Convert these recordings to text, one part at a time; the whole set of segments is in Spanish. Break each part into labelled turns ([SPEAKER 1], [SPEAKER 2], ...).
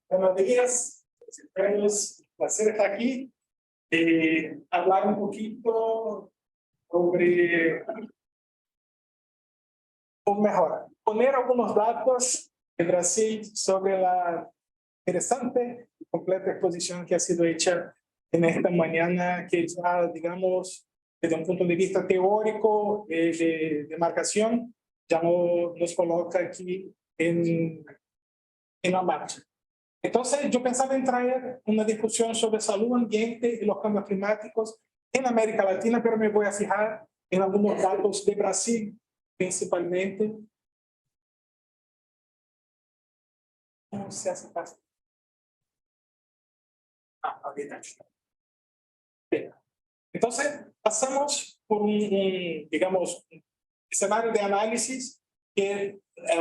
[SPEAKER 1] Buenos días, es un placer estar aquí y hablar un poquito sobre, o mejor, poner algunos datos de Brasil sobre la interesante y completa exposición que ha sido hecha en esta mañana, que ya, digamos, desde un punto de vista teórico de marcación, ya nos coloca aquí en la marcha. Entonces, yo pensaba en traer una discusión sobre salud, ambiente y los cambios climáticos en América Latina, pero me voy a fijar en algunos datos de Brasil, principalmente. ¿Cómo se hace fácil? Ahorita está. Bien. Entonces, pasamos por digamos, un escenario de análisis que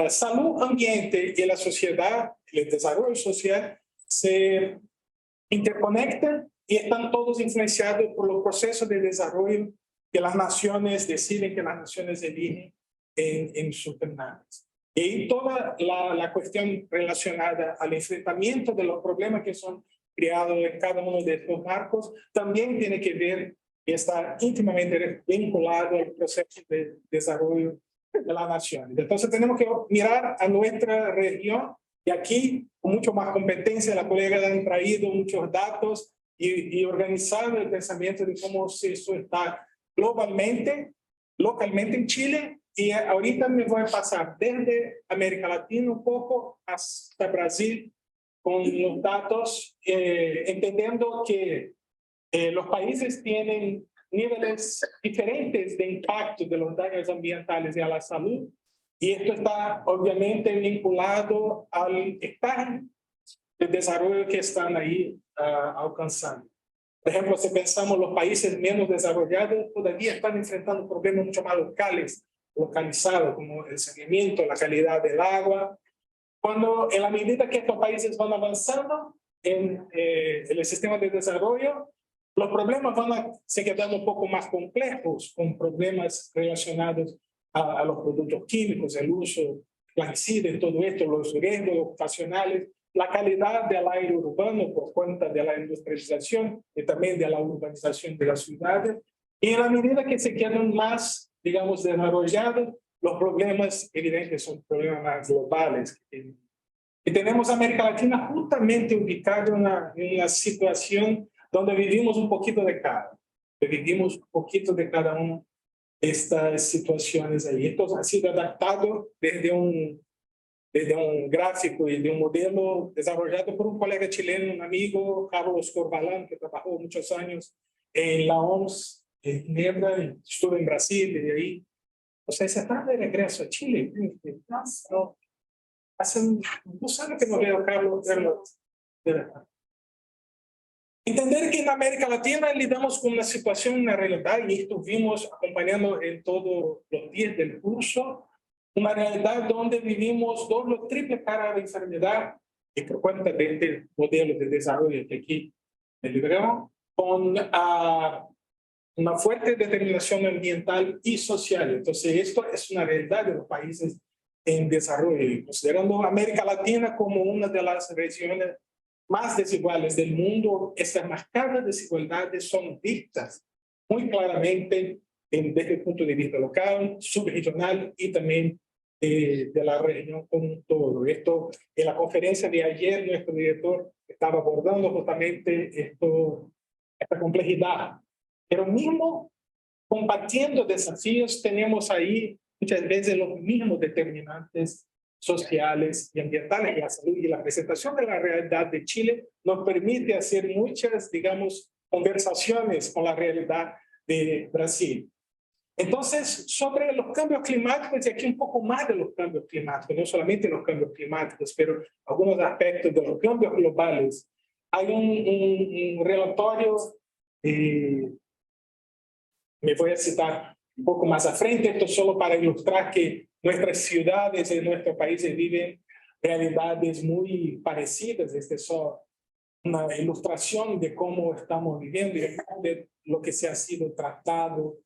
[SPEAKER 1] salud, ambiente y la sociedad, el desarrollo social, se interconectan y están todos influenciados por los procesos de desarrollo que las naciones deciden, que las naciones eligen en sus terminales. Y toda la cuestión relacionada al enfrentamiento de los problemas que son creados en cada uno de estos marcos también tiene que ver y está íntimamente vinculado al proceso de desarrollo de las naciones. Entonces tenemos que mirar a nuestra región y aquí, con mucho más competencia, las colegas han traído muchos datos y organizado el pensamiento de cómo eso está globalmente, localmente en Chile. Y ahorita me voy a pasar desde América Latina un poco hasta Brasil con los datos, entendiendo que los países tienen niveles diferentes de impacto de los daños ambientales y a la salud. Y esto está obviamente vinculado al estágio de desarrollo que están ahí alcanzando. Por ejemplo, si pensamos los países menos desarrollados, todavía están enfrentando problemas mucho más localizados, como el saneamiento, la calidad del agua. Cuando en la medida que estos países van avanzando en el sistema de desarrollo, los problemas van a se quedando un poco más complejos, con problemas relacionados a los productos químicos, el uso, plaguicidas, todo esto, los riesgos ocupacionales, la calidad del aire urbano por cuenta de la industrialización y también de la urbanización de las ciudades. Y en la medida que se quedan más, digamos, desarrollados, los problemas evidentes son problemas más globales. Y tenemos a América Latina justamente ubicada en una situación donde vivimos un poquito de cada. Vivimos un poquito de cada uno de estas situaciones ahí. Esto ha sido adaptado desde un gráfico y de un modelo desarrollado por un colega chileno, un amigo, Carlos Corbalán, que trabajó muchos años en la OMS, en Ginebra, estuvo en Brasil, y de ahí. O sea, se está de regreso a Chile. No, hace 2 años que no veo a Carlos. De verdad. Entender que en América Latina lidamos con una situación, una realidad, y esto vimos acompañando en todos los días del curso, una realidad donde vivimos doble o triple cara de enfermedad, y por cuenta de este modelo de desarrollo que aquí libramos, con una fuerte determinación ambiental y social. Entonces, esto es una realidad de los países en desarrollo, y considerando América Latina como una de las regiones más desiguales del mundo, estas marcadas desigualdades son vistas muy claramente desde el punto de vista local, subregional y también de la región como un todo. Esto, en la conferencia de ayer, nuestro director estaba abordando justamente esta complejidad. Pero mismo compartiendo desafíos, tenemos ahí muchas veces los mismos determinantes sociales y ambientales de la salud, y la presentación de la realidad de Chile nos permite hacer muchas, digamos, conversaciones con la realidad de Brasil. Entonces, sobre los cambios climáticos, y aquí un poco más de los cambios climáticos, no solamente los cambios climáticos, pero algunos aspectos de los cambios globales. Hay un relatorio, me voy a citar un poco más a frente, esto solo para ilustrar que nuestras ciudades y nuestros países viven realidades muy parecidas. Este es solo una ilustración de cómo estamos viviendo y de lo que se ha sido tratado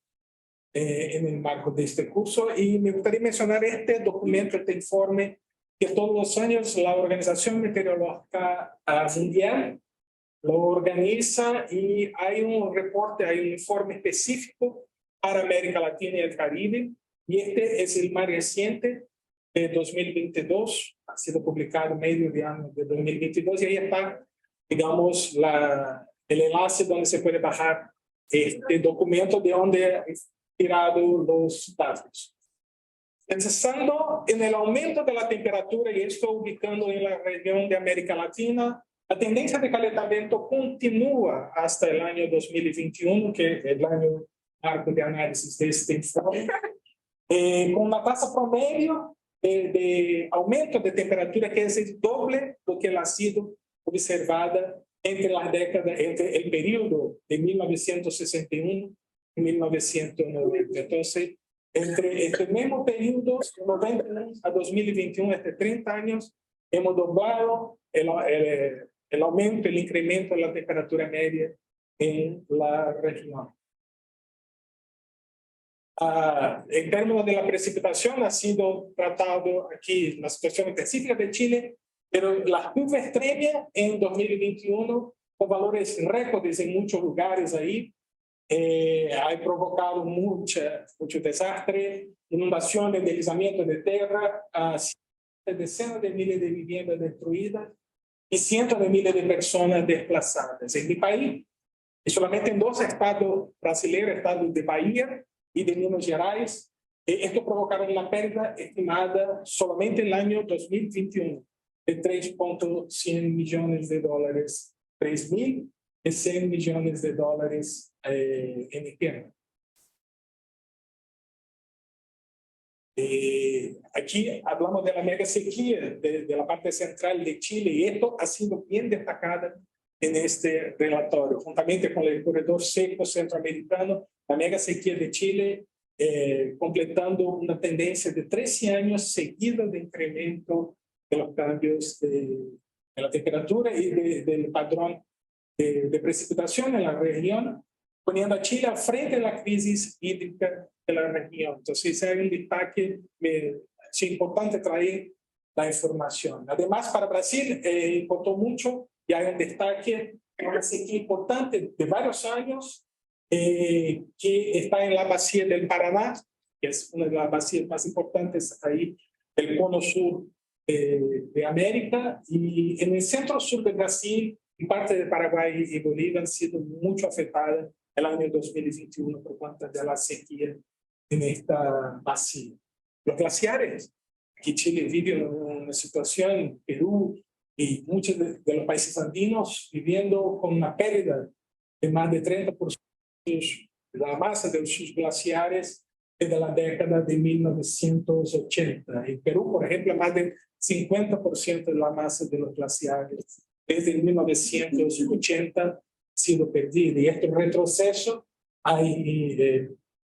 [SPEAKER 1] en el marco de este curso. Y me gustaría mencionar este documento, este informe que todos los años la Organización Meteorológica Mundial lo organiza y hay un reporte, hay un informe específico para América Latina y el Caribe, y este es el más reciente de 2022, ha sido publicado medio de año de 2022, y ahí está, digamos, el enlace donde se puede bajar este documento de donde han tirado los datos. Pensando en el aumento de la temperatura, y esto ubicando en la región de América Latina, la tendencia de calentamiento continúa hasta el año 2021, que es el año marco de análisis de este informe, con una tasa promedio de aumento de temperatura que es el doble lo que ha sido observada entre las décadas, entre el periodo de 1961 y 1990. Entonces, entre este mismo periodo, de 90 a 2021, este 30 años, hemos doblado el aumento, el incremento de la temperatura media en la región. En términos de la precipitación, ha sido tratado aquí la situación específica de Chile, pero la lluvia extrema en 2021, con valores récords en muchos lugares ahí, ha provocado mucho desastre, inundaciones, deslizamientos de tierra, decenas de miles de viviendas destruidas y cientos de miles de personas desplazadas. En mi país, y solamente en 2 estados brasileños, estados de Bahía y de Minas Gerais, esto provocaron una pérdida estimada solamente en el año 2021 de 3.100 millones de dólares, 3.100 millones de dólares en invierno. Aquí hablamos de la mega sequía de la parte central de Chile, y esto ha sido bien destacado en este relatorio, juntamente con el corredor seco centroamericano, la mega sequía de Chile, completando una tendencia de 13 años seguidos de incremento de los cambios de la temperatura y del patrón de precipitación en la región, poniendo a Chile al frente de la crisis hídrica de la región. Entonces, es un destaque, es importante traer la información. Además, para Brasil importó mucho, y hay un destaque, una sequía importante de varios años, que está en la Bacia del Paraná, que es una de las bacías más importantes ahí del cono sur de América, y en el centro-sur de Brasil y parte de Paraguay y Bolivia han sido mucho afectadas el año 2021 por cuenta de la sequía en esta bacía. Los glaciares, aquí Chile vive una situación, Perú y muchos de los países andinos viviendo con una pérdida de más de 30% de la masa de sus glaciares desde la década de 1980. En Perú, por ejemplo, más del 50% de la masa de los glaciares desde 1980 ha sido perdida. Y este retroceso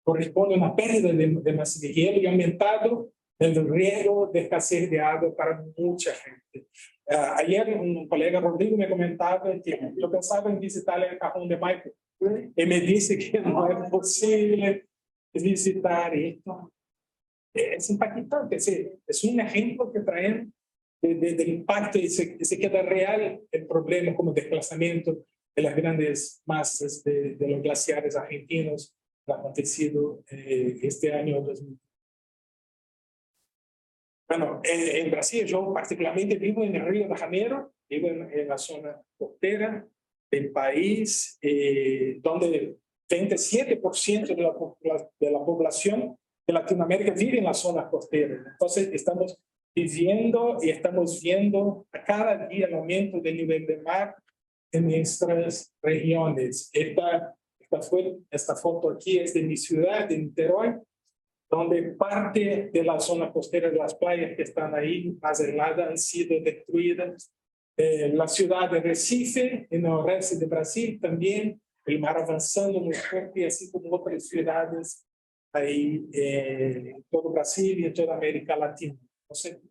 [SPEAKER 1] corresponde a una pérdida de masa de hielo y ha aumentado el riesgo de escasez de agua para mucha gente. Ayer un colega Rodrigo me comentaba que yo pensaba en visitar el Cajón de Maipo. Y me dice que no es posible visitar esto. Es impactante, es un ejemplo que traen del impacto, y se queda real el problema como desplazamiento de las grandes masas de los glaciares argentinos que ha acontecido este año 2000. Bueno, en Brasil yo particularmente vivo en el Río de Janeiro, vivo en la zona costera del país, donde 27% de la población de Latinoamérica vive en las zonas costeras. Entonces estamos viviendo y estamos viendo a cada día el aumento del nivel del mar en nuestras regiones. Esta foto aquí es de mi ciudad, de Niterói, donde parte de la zona costera de las playas que están ahí más heladas han sido destruidas. La ciudad de Recife, en el oeste de Brasil, también el mar avanzando muy fuerte, así como otras ciudades ahí en todo Brasil y en toda América Latina. Entonces,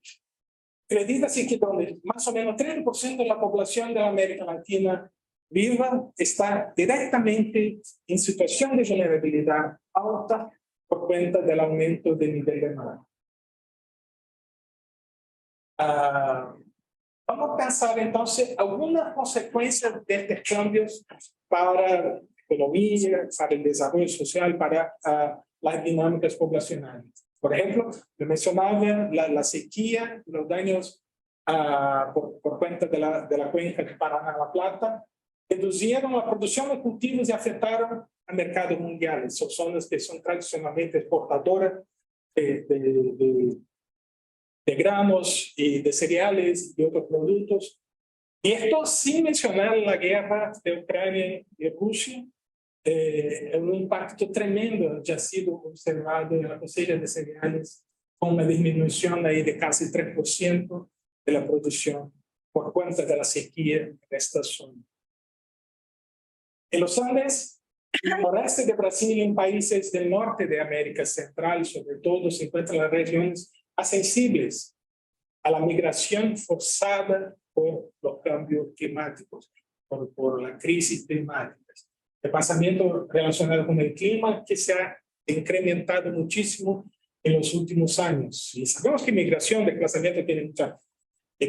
[SPEAKER 1] acredita-se que donde más o menos 30% de la población de la América Latina viva está directamente en situación de vulnerabilidad alta por cuenta del aumento del nivel del mar. Vamos a pensar entonces algunas consecuencias de estos cambios para la economía, para el desarrollo social, para las dinámicas poblacionales. Por ejemplo, yo mencionaba la sequía, los daños por cuenta de la cuenca de Paraná-La Plata, redujeron la producción de cultivos y afectaron a mercados mundiales. Son zonas que son tradicionalmente exportadoras de granos y de cereales y otros productos. Y esto sin mencionar la guerra de Ucrania y Rusia, un impacto tremendo ya ha sido observado en la cosecha de cereales, con una disminución ahí de casi 3% de la producción por cuenta de la sequía en esta zona. En los Andes, en el noreste de Brasil y en países del norte de América Central, sobre todo, se encuentran las regiones más sensibles a la migración forzada por los cambios climáticos, por la crisis climática. Desplazamiento relacionado con el clima que se ha incrementado muchísimo en los últimos años. Y sabemos que migración, desplazamiento tiene muchas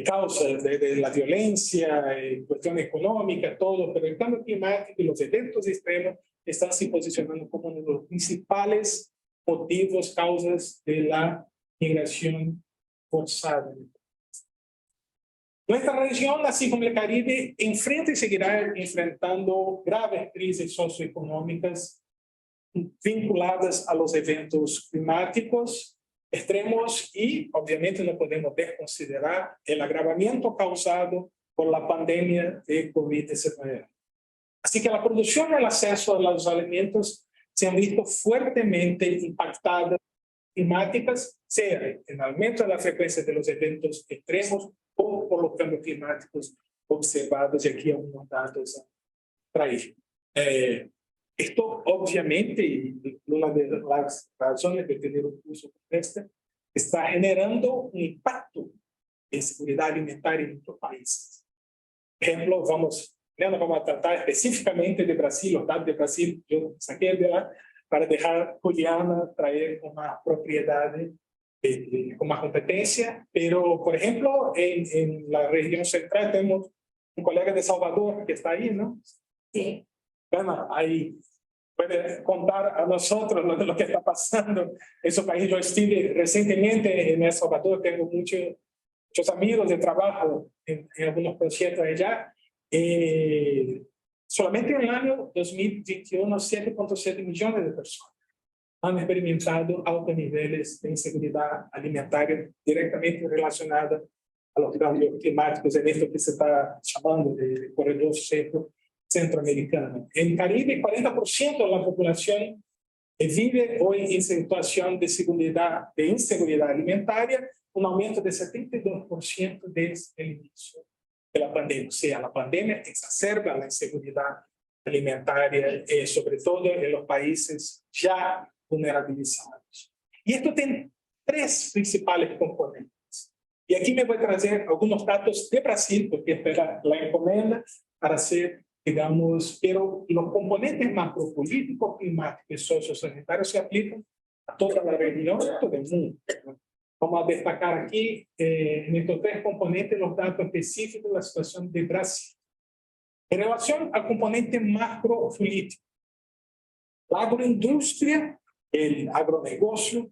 [SPEAKER 1] causas de la violencia, cuestión económica, todo, pero el cambio climático y los eventos extremos están se posicionando como uno de los principales motivos, causas de la migración forzada. Nuestra región, así como el Caribe, enfrenta y seguirá enfrentando graves crisis socioeconómicas vinculadas a los eventos climáticos extremos y, obviamente, no podemos desconsiderar el agravamiento causado por la pandemia de COVID-19. Así que la producción y el acceso a los alimentos se han visto fuertemente impactadas climáticas, sea en aumento de la frecuencia de los eventos extremos o por los cambios climáticos observados, y aquí algunos datos a traer. Esto, obviamente, y una de las razones de tener un curso como este, está generando un impacto en seguridad alimentaria en nuestros países. Por ejemplo, vamos a tratar específicamente de Brasil, los datos de Brasil, yo saqué de lá, para dejar Juliana traer con más propiedad, con más competencia, pero, por ejemplo, en la región central tenemos un colega de Salvador que está ahí, ¿no? Sí. Bueno, ahí puede contar a nosotros lo que está pasando en su país. Yo estuve recientemente en El Salvador, tengo muchos amigos de trabajo en algunos proyectos allá. Solamente en el año 2021, 7.7 millones de personas han experimentado altos niveles de inseguridad alimentaria directamente relacionada a los cambios climáticos, en esto que se está llamando de corredor seco centroamericano. En Caribe, 40% de la población vive hoy en situación de inseguridad alimentaria, un aumento de 72% desde el inicio de la pandemia. O sea, la pandemia exacerba la inseguridad alimentaria, sobre todo en los países ya vulnerabilizados. Y esto tiene tres principales componentes. Y aquí me voy a traer algunos datos de Brasil, porque esta es la encomienda para hacer, digamos, pero los componentes macropolíticos, climáticos y sociosanitarios se aplican a toda la región, a todo el mundo. Vamos a destacar aquí, en estos tres componentes, los datos específicos de la situación de Brasil. En relación al componente macropolítico, la agroindustria, el agronegocio,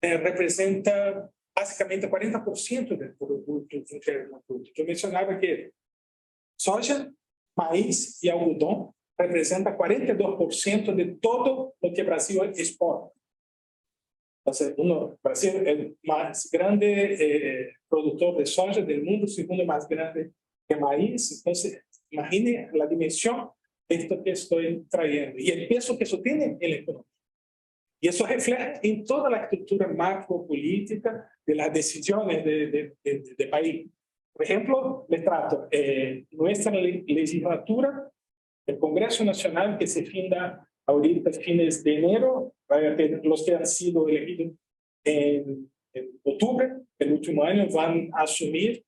[SPEAKER 1] representa básicamente 40% del Producto Interno Bruto. Yo mencionaba que soja, maíz y algodón representan 42% de todo lo que Brasil exporta. Entonces, Brasil es el más grande productor de soja del mundo, segundo más grande que maíz. Entonces, imagine la dimensión de esto que estoy trayendo y el peso que eso tiene en la economía. Y eso refleja en toda la estructura macropolítica de las decisiones de país. Por ejemplo, les trato, nuestra legislatura, el Congreso Nacional, que se funda ahorita fines de enero, los que han sido elegidos en octubre del último año van a asumir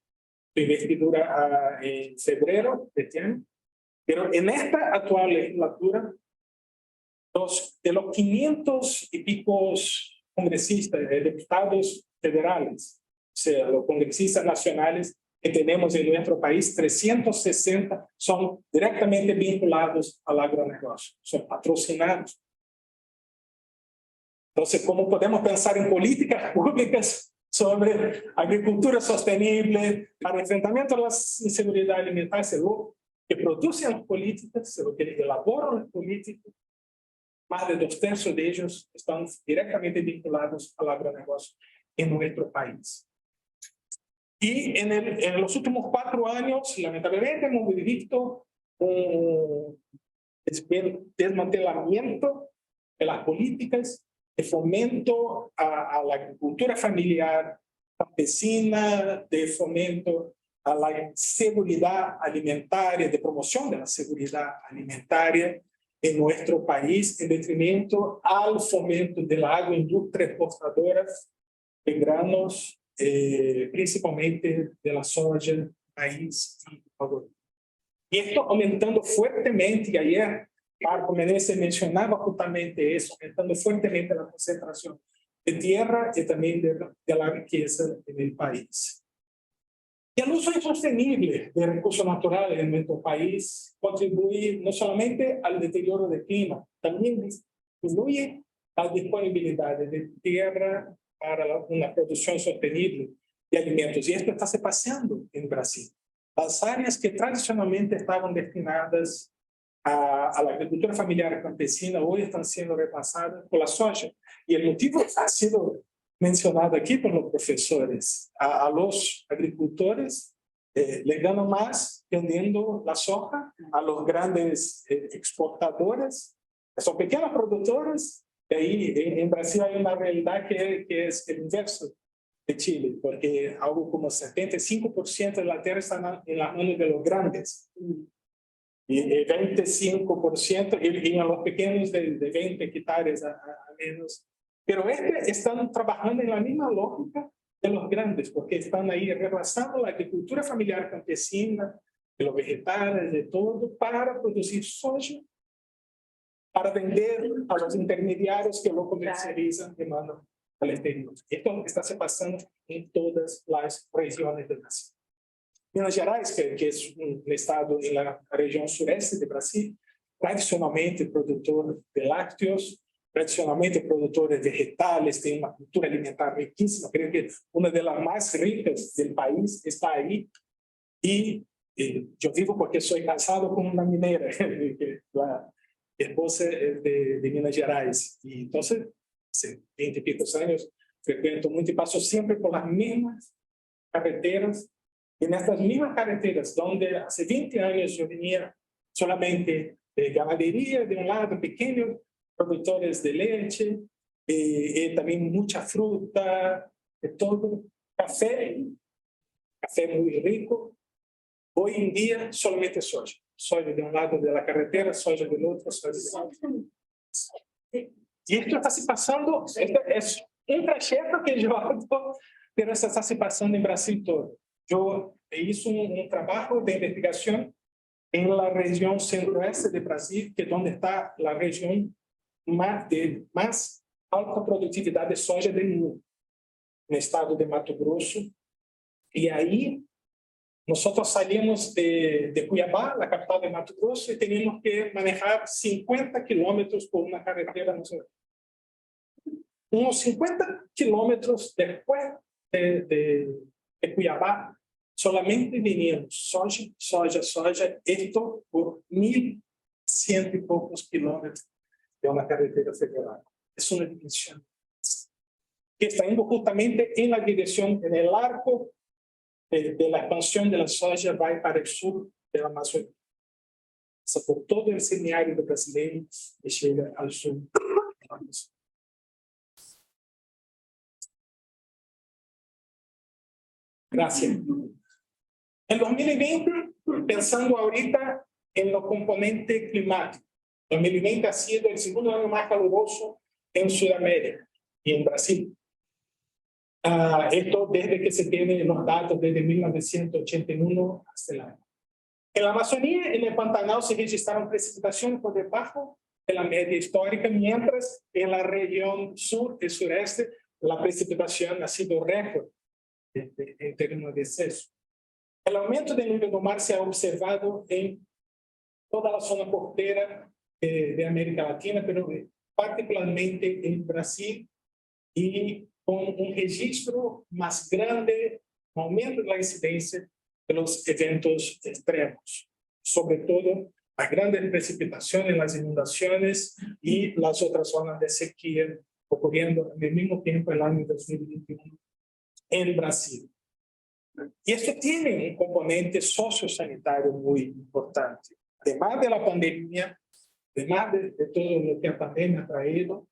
[SPEAKER 1] su investidura en febrero de este año. Pero en esta actual legislatura, de los 500 y pico congresistas, diputados federales, sea, los congresistas nacionales que tenemos en nuestro país, 360 son directamente vinculados al agronegocio, son patrocinados. Entonces, ¿cómo podemos pensar en políticas públicas sobre agricultura sostenible para enfrentamiento a la inseguridad alimentaria? Es lo que producen las políticas, es lo que elaboran las políticas. Más de 2/3 de ellos están directamente vinculados al agronegocio en nuestro país. Y en los últimos 4 años, lamentablemente, hemos visto un desmantelamiento de las políticas de fomento a la agricultura familiar, campesina, de fomento a la seguridad alimentaria, de promoción de la seguridad alimentaria en nuestro país, en detrimento al fomento de la agroindustria exportadora de granos, principalmente de la soja, maíz y algodón. Y esto aumentando fuertemente, y ayer Marco Menezes mencionaba justamente eso, aumentando fuertemente la concentración de tierra y también de la riqueza en el país. Y el uso insostenible de recursos naturales en nuestro país contribuye no solamente al deterioro del clima, también disminuye la disponibilidad de tierra para una producción sostenible de alimentos. Y esto está se pasando en Brasil. Las áreas que tradicionalmente estaban destinadas a la agricultura familiar campesina hoy están siendo reemplazadas por la soja. Y el motivo ha sido mencionado aquí por los profesores. A los agricultores les ganan más vendiendo la soja a los grandes exportadores, que son pequeños productores. Y ahí en Brasil hay una realidad que es el inverso de Chile, porque algo como 75% de la tierra está en las manos de los grandes. Y 25%, y en los pequeños de 20 hectáreas a menos. Pero están trabajando en la misma lógica de los grandes, porque están ahí rebasando la agricultura familiar campesina, de los vegetales, de todo, para producir soja, para vender a los intermediarios que lo comercializan de mano al exterior. Esto está se pasando en todas las regiones del Brasil. Minas Gerais, que es un estado en la región sureste de Brasil, tradicionalmente productor de lácteos, tradicionalmente productor de vegetales, tiene una cultura alimentar riquísima, creo que una de las más ricas del país está ahí. Y yo vivo porque soy casado con una minera, la esposa es de Minas Gerais. Y entonces, hace 20 y pico años, frecuento mucho y paso siempre por las mismas carreteras. Y en estas mismas carreteras, donde hace 20 años yo venía solamente de ganadería, de un lado, pequeños productores de leche, y también mucha fruta, de todo, café muy rico. Hoy en día solamente soja. Soja de un lado de la carretera, soja del otro, soja del otro. Y esto está se pasando, esto es un trayecto que yo hago, pero esto está se pasando en Brasil todo. Yo hice un trabajo de investigación en la región centro-oeste de Brasil, que es donde está la región más alta productividad de soja del mundo, en el estado de Mato Grosso. Y ahí nosotros salimos de Cuiabá, la capital de Mato Grosso, y teníamos que manejar 50 kilómetros por una carretera nacional. Unos 50 kilómetros después de Cuiabá, solamente veníamos soja, esto por 1.100 y pocos kilómetros de una carretera federal. Es una dimensión que está yendo justamente en la dirección, en el arco de la expansión de la soja, va para el sur de la Amazonía. Pasa por todo el semiárido brasileño y llega al sur de la Amazonía. Gracias. En 2020, pensando ahorita en los componentes climáticos, 2020 ha sido el segundo año más caluroso en Sudamérica y en Brasil. Esto desde que se tienen los datos desde 1981 hasta el año. En la Amazonía, en el Pantanal, se registraron precipitaciones por debajo de la media histórica, mientras en la región sur y sureste la precipitación ha sido récord. en términos de exceso. El aumento del nivel del mar se ha observado en toda la zona costera de América Latina, pero particularmente en Brasil, y con un registro más grande, un aumento de la incidencia de los eventos extremos, sobre todo las grandes precipitaciones, las inundaciones y las otras zonas de sequía ocurriendo al mismo tiempo el año 2021 en Brasil. Y esto tiene un componente sociosanitario muy importante. Además de la pandemia, además de todo lo que la pandemia ha traído,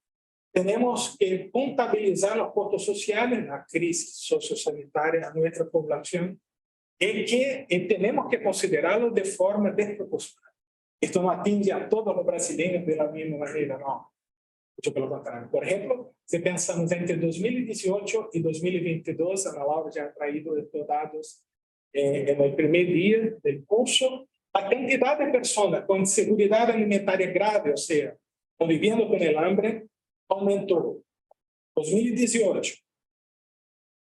[SPEAKER 1] tenemos que contabilizar los costos sociales, la crisis sociosanitaria a nuestra población, y que tenemos que considerarlo de forma desproporcional. Esto no atinge a todos los brasileños de la misma manera, no. Mucho por lo contrario. Por ejemplo, si pensamos entre 2018 y 2022, Ana Laura ya ha traído estos datos en el primer día del curso, la cantidad de personas con inseguridad alimentaria grave, o sea, conviviendo con el hambre, aumentou. 2018,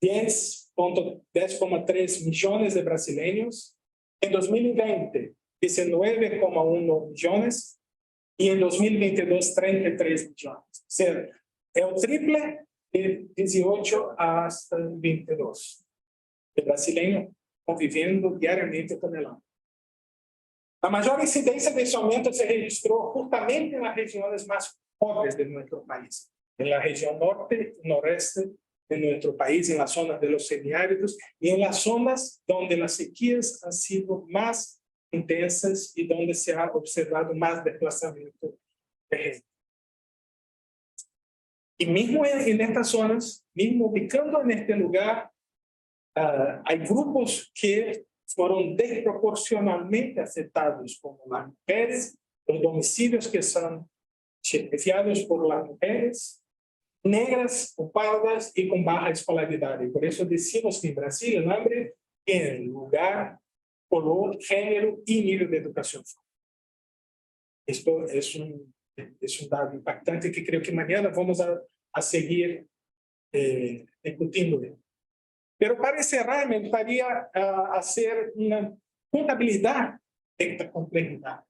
[SPEAKER 1] 10,3 millones de brasileños. En 2020, 19,1 millones. Y en 2022, 33 millones. O sea, el triple de 18 hasta 22. El brasileño conviviendo diariamente con el hambre. La mayor incidencia de ese aumento se registró justamente en las regiones más pobres de nuestro país, en la región norte y noreste de nuestro país, en las zonas de los semiáridos y en las zonas donde las sequías han sido más intensas y donde se ha observado más desplazamiento de gente. Y mismo en estas zonas, mismo ubicando en este lugar, hay grupos que fueron desproporcionalmente afectados, como las mujeres, los domicilios que son chefiados por las mujeres, negras o pardas y con baja escolaridad. Y por eso decimos que en Brasil el hambre tiene lugar, color, género y nivel de educación. Esto es un dato impactante que creo que mañana vamos a seguir discutiendo. Pero para cerrar, me gustaría hacer una contabilidad de esta complejidad.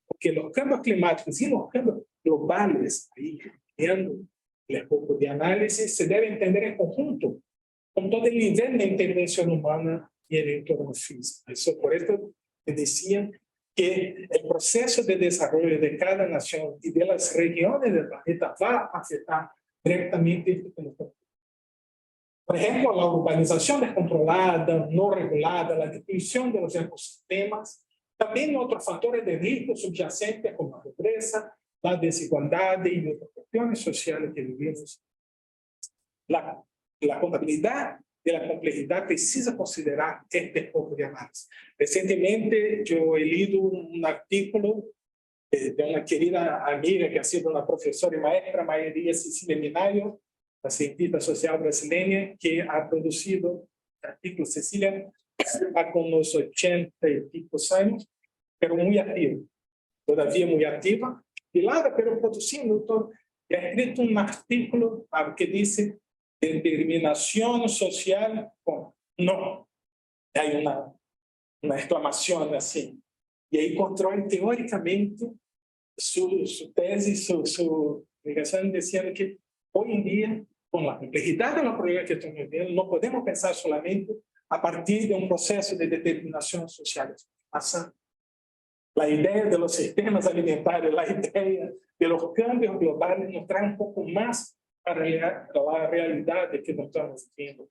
[SPEAKER 1] Porque los cambios climáticos y los cambios globales, ahí viendo el poco de análisis, se debe entender en conjunto con todo el nivel de intervención humana y el entorno físico. Eso, por esto me decían que el proceso de desarrollo de cada nación y de las regiones del planeta va a afectar directamente este fenómeno. Por ejemplo, la urbanización descontrolada, no regulada, la destrucción de los ecosistemas, también otros factores de riesgo subyacentes como la pobreza, la desigualdad y otras cuestiones sociales que vivimos. La contabilidad de la complejidad precisa considerar este tipo de análisis. Recientemente yo he leído un artículo de una querida amiga que ha sido una profesora y maestra, María Cecilia Minayo, la cientista social brasileña, que ha producido el artículo. Cecilia está con unos 80 y pico años, pero muy activa, todavía muy activa, pilada, pero produciendo todo. Y ha escrito un artículo que dice determinación social con no. Hay una exclamación así. Y ahí controla teóricamente su tesis, su investigación, diciendo que hoy en día, con la complejidad de los problemas que estamos viviendo, no podemos pensar solamente a partir de un proceso de determinación social. La idea de los sistemas alimentarios, la idea de los cambios globales nos trae un poco más a la realidad de que nos estamos viviendo.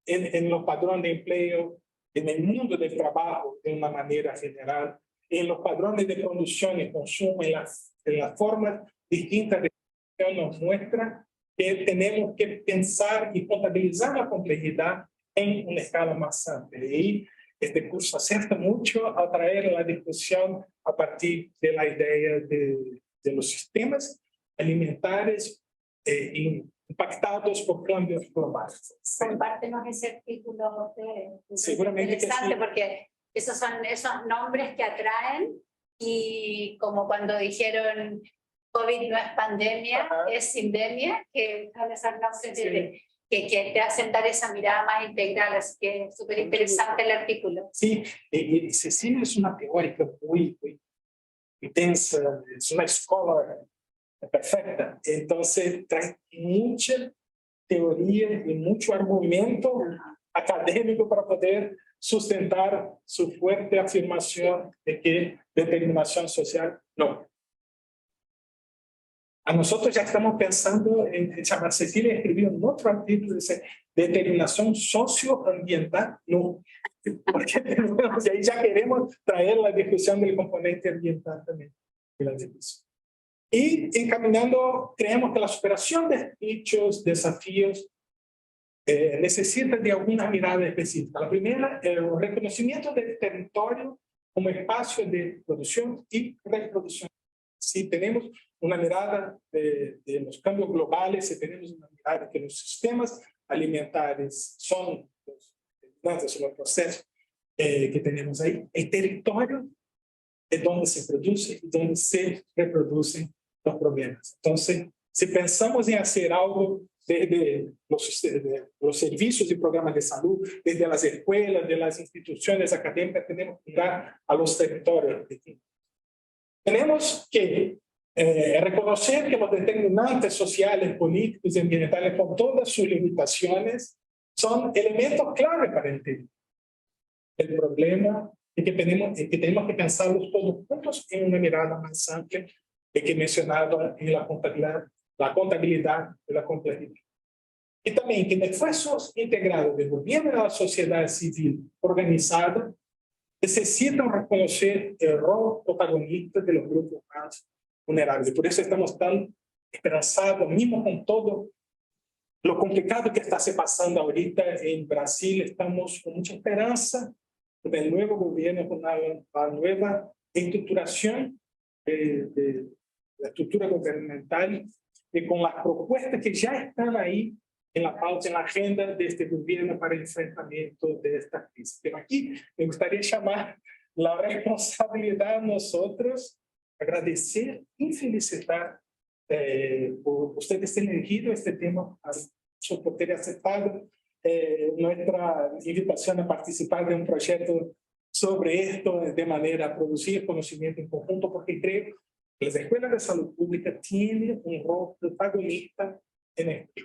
[SPEAKER 1] En los patrones de empleo, en el mundo del trabajo de una manera general, en los patrones de producción y consumo, en las formas distintas de producción, nos muestra que tenemos que pensar y contabilizar la complejidad en una escala más amplia. Y este curso acerta mucho a traer la discusión a partir de la idea de los sistemas alimentares impactados por cambios globales.
[SPEAKER 2] Compártenos ese artículo
[SPEAKER 1] Seguramente
[SPEAKER 2] interesante,
[SPEAKER 1] que sí.
[SPEAKER 2] Porque esos son esos nombres que atraen, y como cuando dijeron COVID no es pandemia, es sindemia, que están esas nombres que te hacen dar esa mirada más integral, así que es súper interesante el artículo.
[SPEAKER 1] Sí, y Cecilia es una teórica muy intensa, es una escuela perfecta, entonces trae mucha teoría y mucho argumento académico para poder sustentar su fuerte afirmación de que determinación social no. A nosotros ya estamos pensando en llamar. Cecilia escribió en otro artículo, dice, determinación socioambiental, no. Porque y ahí ya queremos traer la discusión del componente ambiental también. Y encaminando, creemos que la superación de dichos desafíos necesita de alguna mirada específica. La primera, el reconocimiento del territorio como espacio de producción y reproducción. Si tenemos una mirada de los cambios globales, si tenemos una mirada de que los sistemas alimentares son los procesos que tenemos ahí, el territorio es donde se produce y donde se reproducen los problemas. Entonces, si pensamos en hacer algo desde los servicios y programas de salud, desde las escuelas, de las instituciones académicas, tenemos que mirar a los territorios. Tenemos que reconocer que los determinantes sociales, políticos y ambientales, con todas sus limitaciones, son elementos clave para entender el problema y que tenemos que pensarlos todos juntos en una mirada más amplia que he mencionado en la contabilidad y la complejidad. Y también que en esfuerzos integrados del gobierno y de la sociedad civil organizada necesitan reconocer el rol protagonista de los grupos más vulnerables. Por eso estamos tan esperanzados, mismo con todo lo complicado que está se pasando ahorita en Brasil, estamos con mucha esperanza del nuevo gobierno, con la nueva estructuración de la estructura gubernamental y con las propuestas que ya están ahí en la pauta, en la agenda de este gobierno para el enfrentamiento de esta crisis. Pero aquí me gustaría llamar la responsabilidad a nosotros, agradecer y felicitar por ustedes terem elegido este tema, por terem aceptado nuestra invitación a participar de un proyecto sobre esto de manera a producir conocimiento en conjunto, porque creo que las escuelas de salud pública tienen un rol protagonista en esto.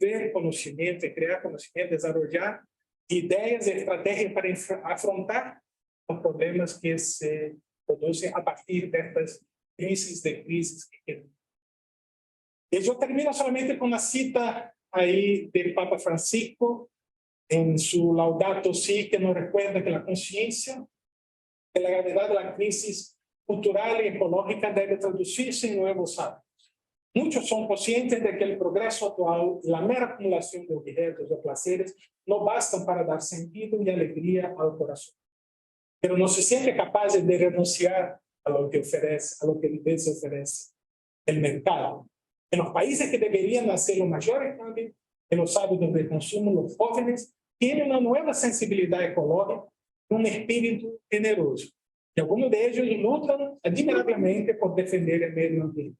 [SPEAKER 1] Ver conocimiento, crear conocimiento, desarrollar ideas y estrategias para afrontar los problemas que se producen a partir de estas crisis que y yo termino solamente con una cita ahí del Papa Francisco en su Laudato Si, que nos recuerda que la conciencia de la gravedad de la crisis cultural y ecológica debe traducirse en nuevos hábitos. Muchos son conscientes de que el progreso actual y la mera acumulación de objetos o placeres no bastan para dar sentido y alegría al corazón. Pero no se sienten capaces de renunciar a lo que ofrece, a lo que les ofrece el mercado. En los países que deberían hacer los mayores cambios en los hábitos de consumo, los jóvenes tienen una nueva sensibilidad ecológica, un espíritu generoso. Y algunos de ellos lutan admirablemente por defender el medio ambiente.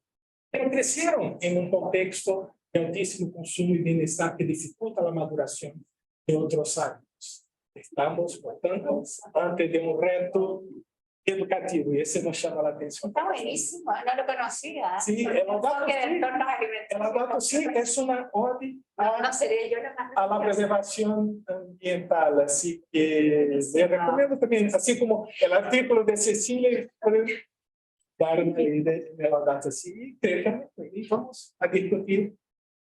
[SPEAKER 1] Pero crecieron en un contexto de altísimo consumo y bienestar que dificulta la maduración de otros hábitos. Estamos, por tanto, ante de un reto educativo y ese nos llama la atención.
[SPEAKER 2] Está buenísimo, no lo conocía.
[SPEAKER 1] Sí, el Laudato Si es una ode
[SPEAKER 2] no seré yo la más
[SPEAKER 1] a la preservación ambiental, así que les recomiendo también, así como el artículo de Cecilia, pueden dar una idea de Laudato Si y vamos a discutir,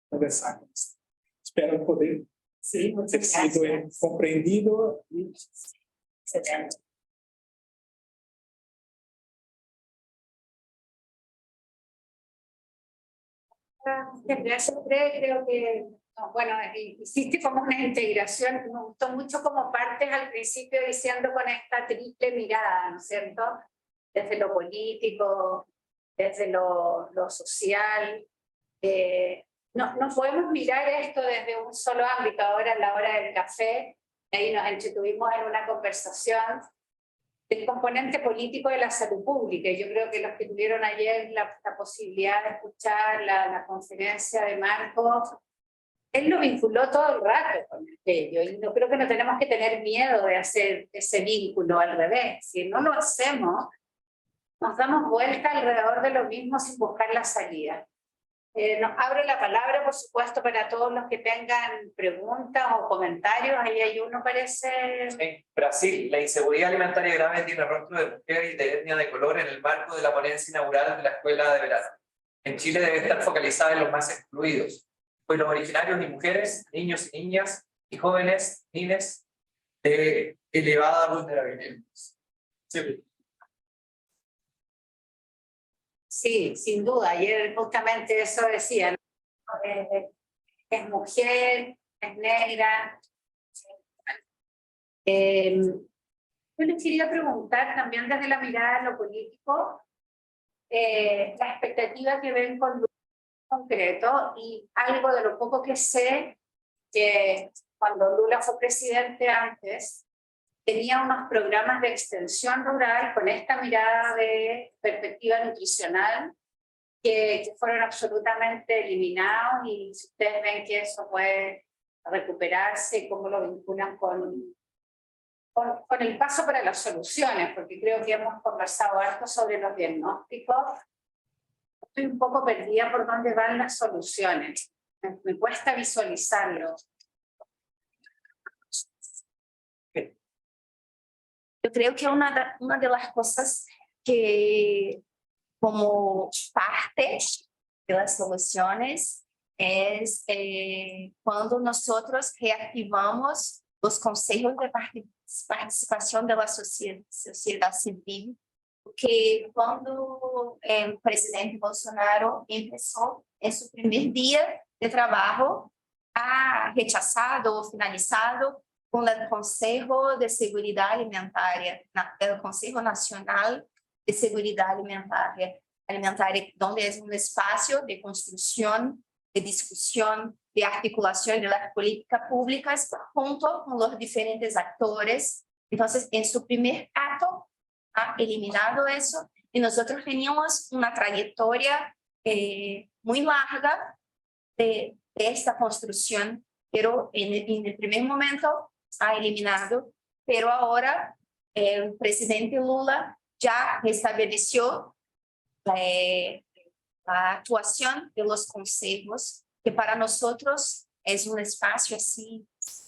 [SPEAKER 1] conversar. Espero poder ter sido compreendido y
[SPEAKER 2] Excelente. Creo que, bueno, hiciste como una integración, me gustó mucho como partes al principio diciendo con esta triple mirada, ¿no es cierto? Desde lo político, desde lo social. No podemos mirar esto desde un solo ámbito. Ahora a la hora del café, ahí nos entretuvimos en una conversación del componente político de la salud pública. Yo creo que los que tuvieron ayer la posibilidad de escuchar la conferencia de Marcos, él lo vinculó todo el rato con aquello, y no creo que no tenemos que tener miedo de hacer ese vínculo, al revés. Si no lo hacemos, nos damos vuelta alrededor de lo mismo sin buscar la salida. Nos abro la palabra, por supuesto, para todos los que tengan preguntas o comentarios. Ahí hay uno, parece.
[SPEAKER 3] En Brasil, la inseguridad alimentaria grave tiene rostro de mujer y de etnia de color en el marco de la ponencia inaugural de la escuela de verano. En Chile debe estar focalizada en los más excluidos, pueblos originarios y mujeres, niños y niñas, y jóvenes, niñas de elevada vulnerabilidad. Sí.
[SPEAKER 2] Sí, sin duda. Ayer justamente eso decía, ¿no? Es mujer, es negra. Yo les quería preguntar también desde la mirada de lo político, la expectativa que ven con Lula en concreto, y algo de lo poco que sé, que cuando Lula fue presidente antes, tenía unos programas de extensión rural con esta mirada de perspectiva nutricional que fueron absolutamente eliminados, y si ustedes ven que eso puede recuperarse, cómo lo vinculan con el paso para las soluciones, porque creo que hemos conversado harto sobre los diagnósticos. Estoy un poco perdida por dónde van las soluciones. Me cuesta visualizarlo.
[SPEAKER 4] Yo creo que una de las cosas que, como parte de las soluciones, es cuando nosotros reactivamos los consejos de participación de la sociedad civil, porque cuando el presidente Bolsonaro empezó en su primer día de trabajo, ha rechazado o finalizado con el Consejo de Seguridad Alimentaria, el Consejo Nacional de Seguridad Alimentaria, donde es un espacio de construcción, de discusión, de articulación de las políticas públicas junto con los diferentes actores. Entonces, en su primer acto, ha eliminado eso, y nosotros teníamos una trayectoria muy larga de esta construcción, pero en el primer momento ha eliminado, pero ahora el presidente Lula ya restableció la actuación de los consejos, que para nosotros es un espacio así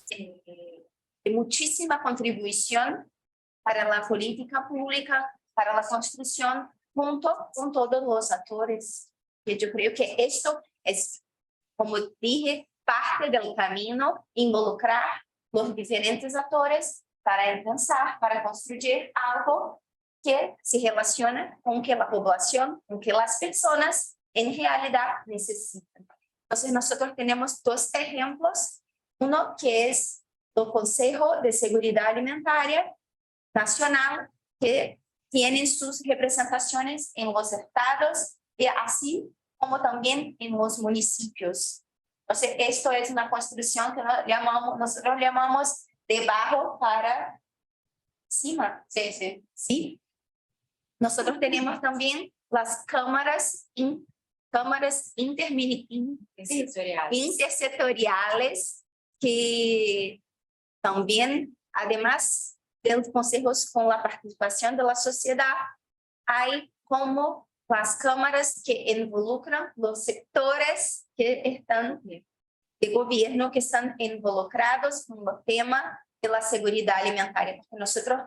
[SPEAKER 4] de muchísima contribución para la política pública, para la construcción, junto con todos los actores. Y yo creo que esto es, como dije, parte del camino, involucrar los diferentes actores para pensar, para construir algo que se relaciona con que la población, con que las personas en realidad necesitan. Entonces nosotros tenemos dos ejemplos, uno que es el Consejo de Seguridad Alimentaria Nacional, que tiene sus representaciones en los estados y así como también en los municipios. Entonces, esto es una construcción que nosotros llamamos de abajo para cima. Sí. Nosotros tenemos también las cámaras intersectoriales, que también, además de los consejos con la participación de la sociedad, hay como las cámaras que involucran los sectores que están de gobierno, que están involucrados con el tema de la seguridad alimentaria. Porque nosotros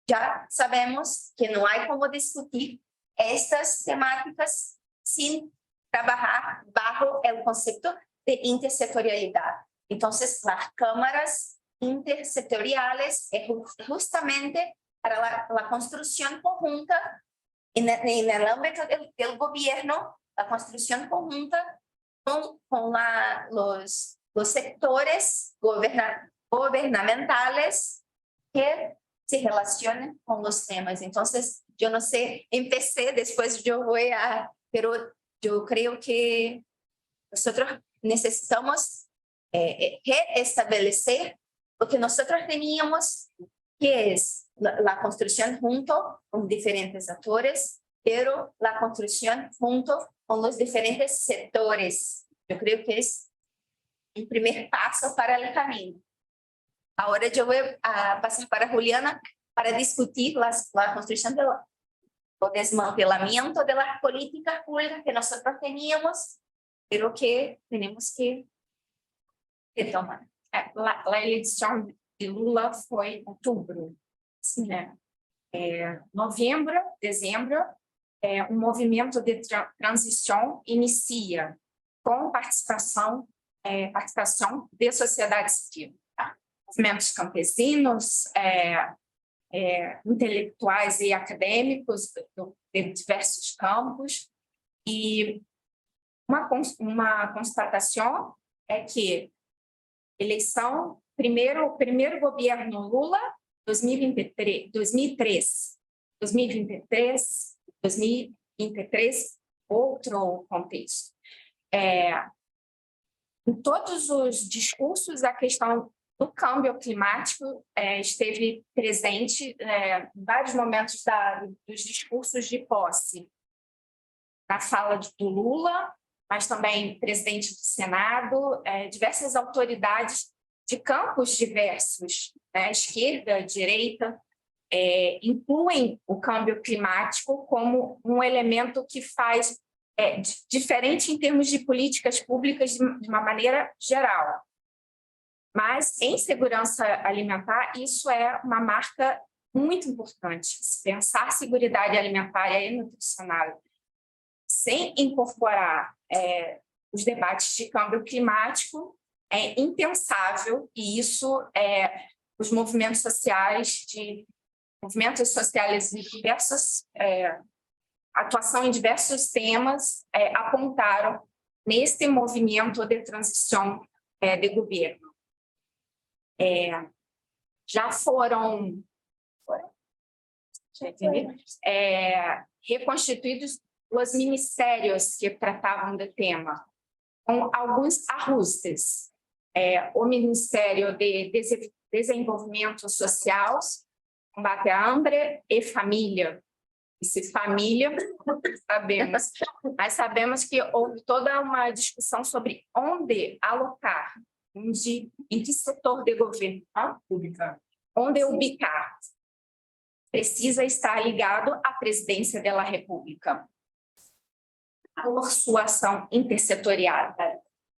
[SPEAKER 4] ya sabemos que no hay como discutir estas temáticas sin trabajar bajo el concepto de intersectorialidad. Entonces, las cámaras intersectoriales es justamente para la construcción conjunta en el ámbito del gobierno, la construcción conjunta con los sectores gubernamentales que se relacionan con los temas. Entonces, yo no sé, empecé, después pero yo creo que nosotros necesitamos reestablecer lo que nosotros teníamos, que es la construcción junto con diferentes actores, pero la construcción junto con los diferentes sectores. Yo creo que es primer paso para el camino. Ahora yo voy a pasar para Juliana para discutir la construcción o desmantelamiento de las políticas públicas que nosotros teníamos, pero que tenemos que retomar.
[SPEAKER 5] A eleição de Lula foi em outubro, assim, né? Novembro, dezembro, movimento de transição inicia com participação de sociedade civil, tá? Movimentos campesinos, intelectuais e acadêmicos de diversos campos, e uma constatação é que eleição, primeiro governo Lula, 2023, outro contexto. Em todos os discursos, a questão do câmbio climático esteve presente em vários momentos dos discursos de posse. Na fala do Lula, mas também presidente do Senado, diversas autoridades de campos diversos, né, esquerda, direita, incluem o câmbio climático como um elemento que faz diferente em termos de políticas públicas de uma maneira geral. Mas, em segurança alimentar, isso é uma marca muito importante. Pensar segurança alimentar e nutricional sem incorporar os debates de câmbio climático é impensável, e isso os movimentos sociais de diversas atuação em diversos temas apontaram neste movimento de transição de governo. Já foram reconstituídos os ministérios que tratavam do tema, com alguns ajustes. O Ministério de Desenvolvimento Social, Combate à Hambre e Família. Esse família, sabemos que houve toda uma discussão sobre onde alocar, em que setor de governo, onde ubicar. Precisa estar ligado à presidência da República, por sua ação intersetorial.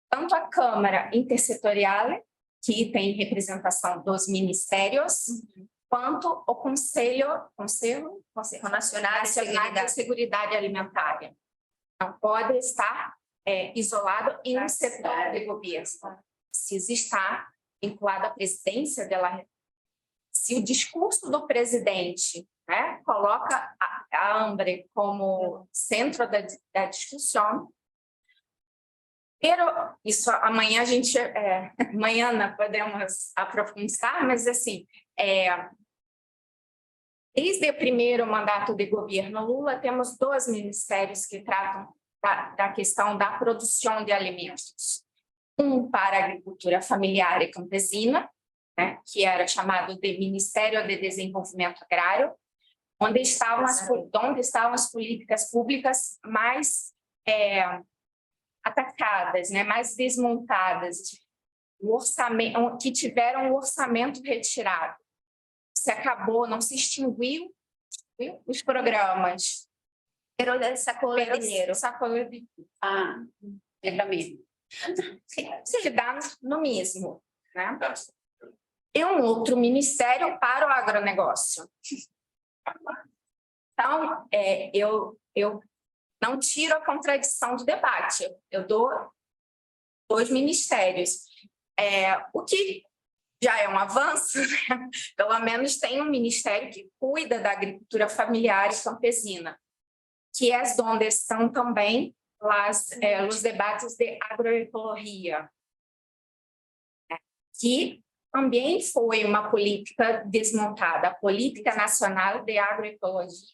[SPEAKER 5] Tanto a Câmara Intersetorial, que tem representação dos ministérios, quanto o Conselho Nacional de Seguridade Alimentar. Não pode estar isolado em um setor de governo. Precisa estar vinculado à presidência da República. Se o discurso do presidente, né, coloca a hambre como centro da discussão, isso amanhã amanhã podemos aprofundar, mas assim, desde o primeiro mandato de governo Lula, temos 2 ministérios que tratam da questão da produção de alimentos. Um para a agricultura familiar e campesina, né, que era chamado de Ministério de Desenvolvimento Agrário, onde estavam as políticas públicas mais atacadas, né, mais desmontadas, que tiveram o orçamento retirado. Se acabou, não se extinguiu os programas.
[SPEAKER 4] Pero del saco de dinero.
[SPEAKER 2] É lo mesmo.
[SPEAKER 4] Se dá no mesmo, né? E um outro ministério para o agronegócio. Então, eu não tiro a contradição do debate, eu dou 2 ministérios. O que já é um avanço, né? Pelo menos tem um ministério que cuida da agricultura familiar e campesina, que é onde estão também os debates de agroecologia, que também foi uma política desmontada, a Política Nacional de Agroecologia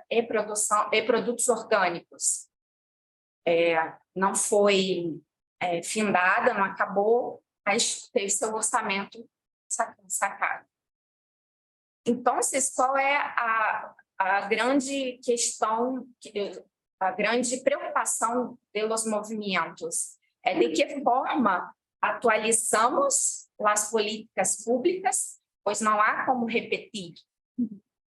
[SPEAKER 4] e Produtos Orgânicos. Não foi findada, não acabou, mas teve seu orçamento sacado. Então, qual é a grande questão, a grande preocupação dos movimentos?
[SPEAKER 5] de que forma atualizamos as políticas públicas, pois não há como repetir.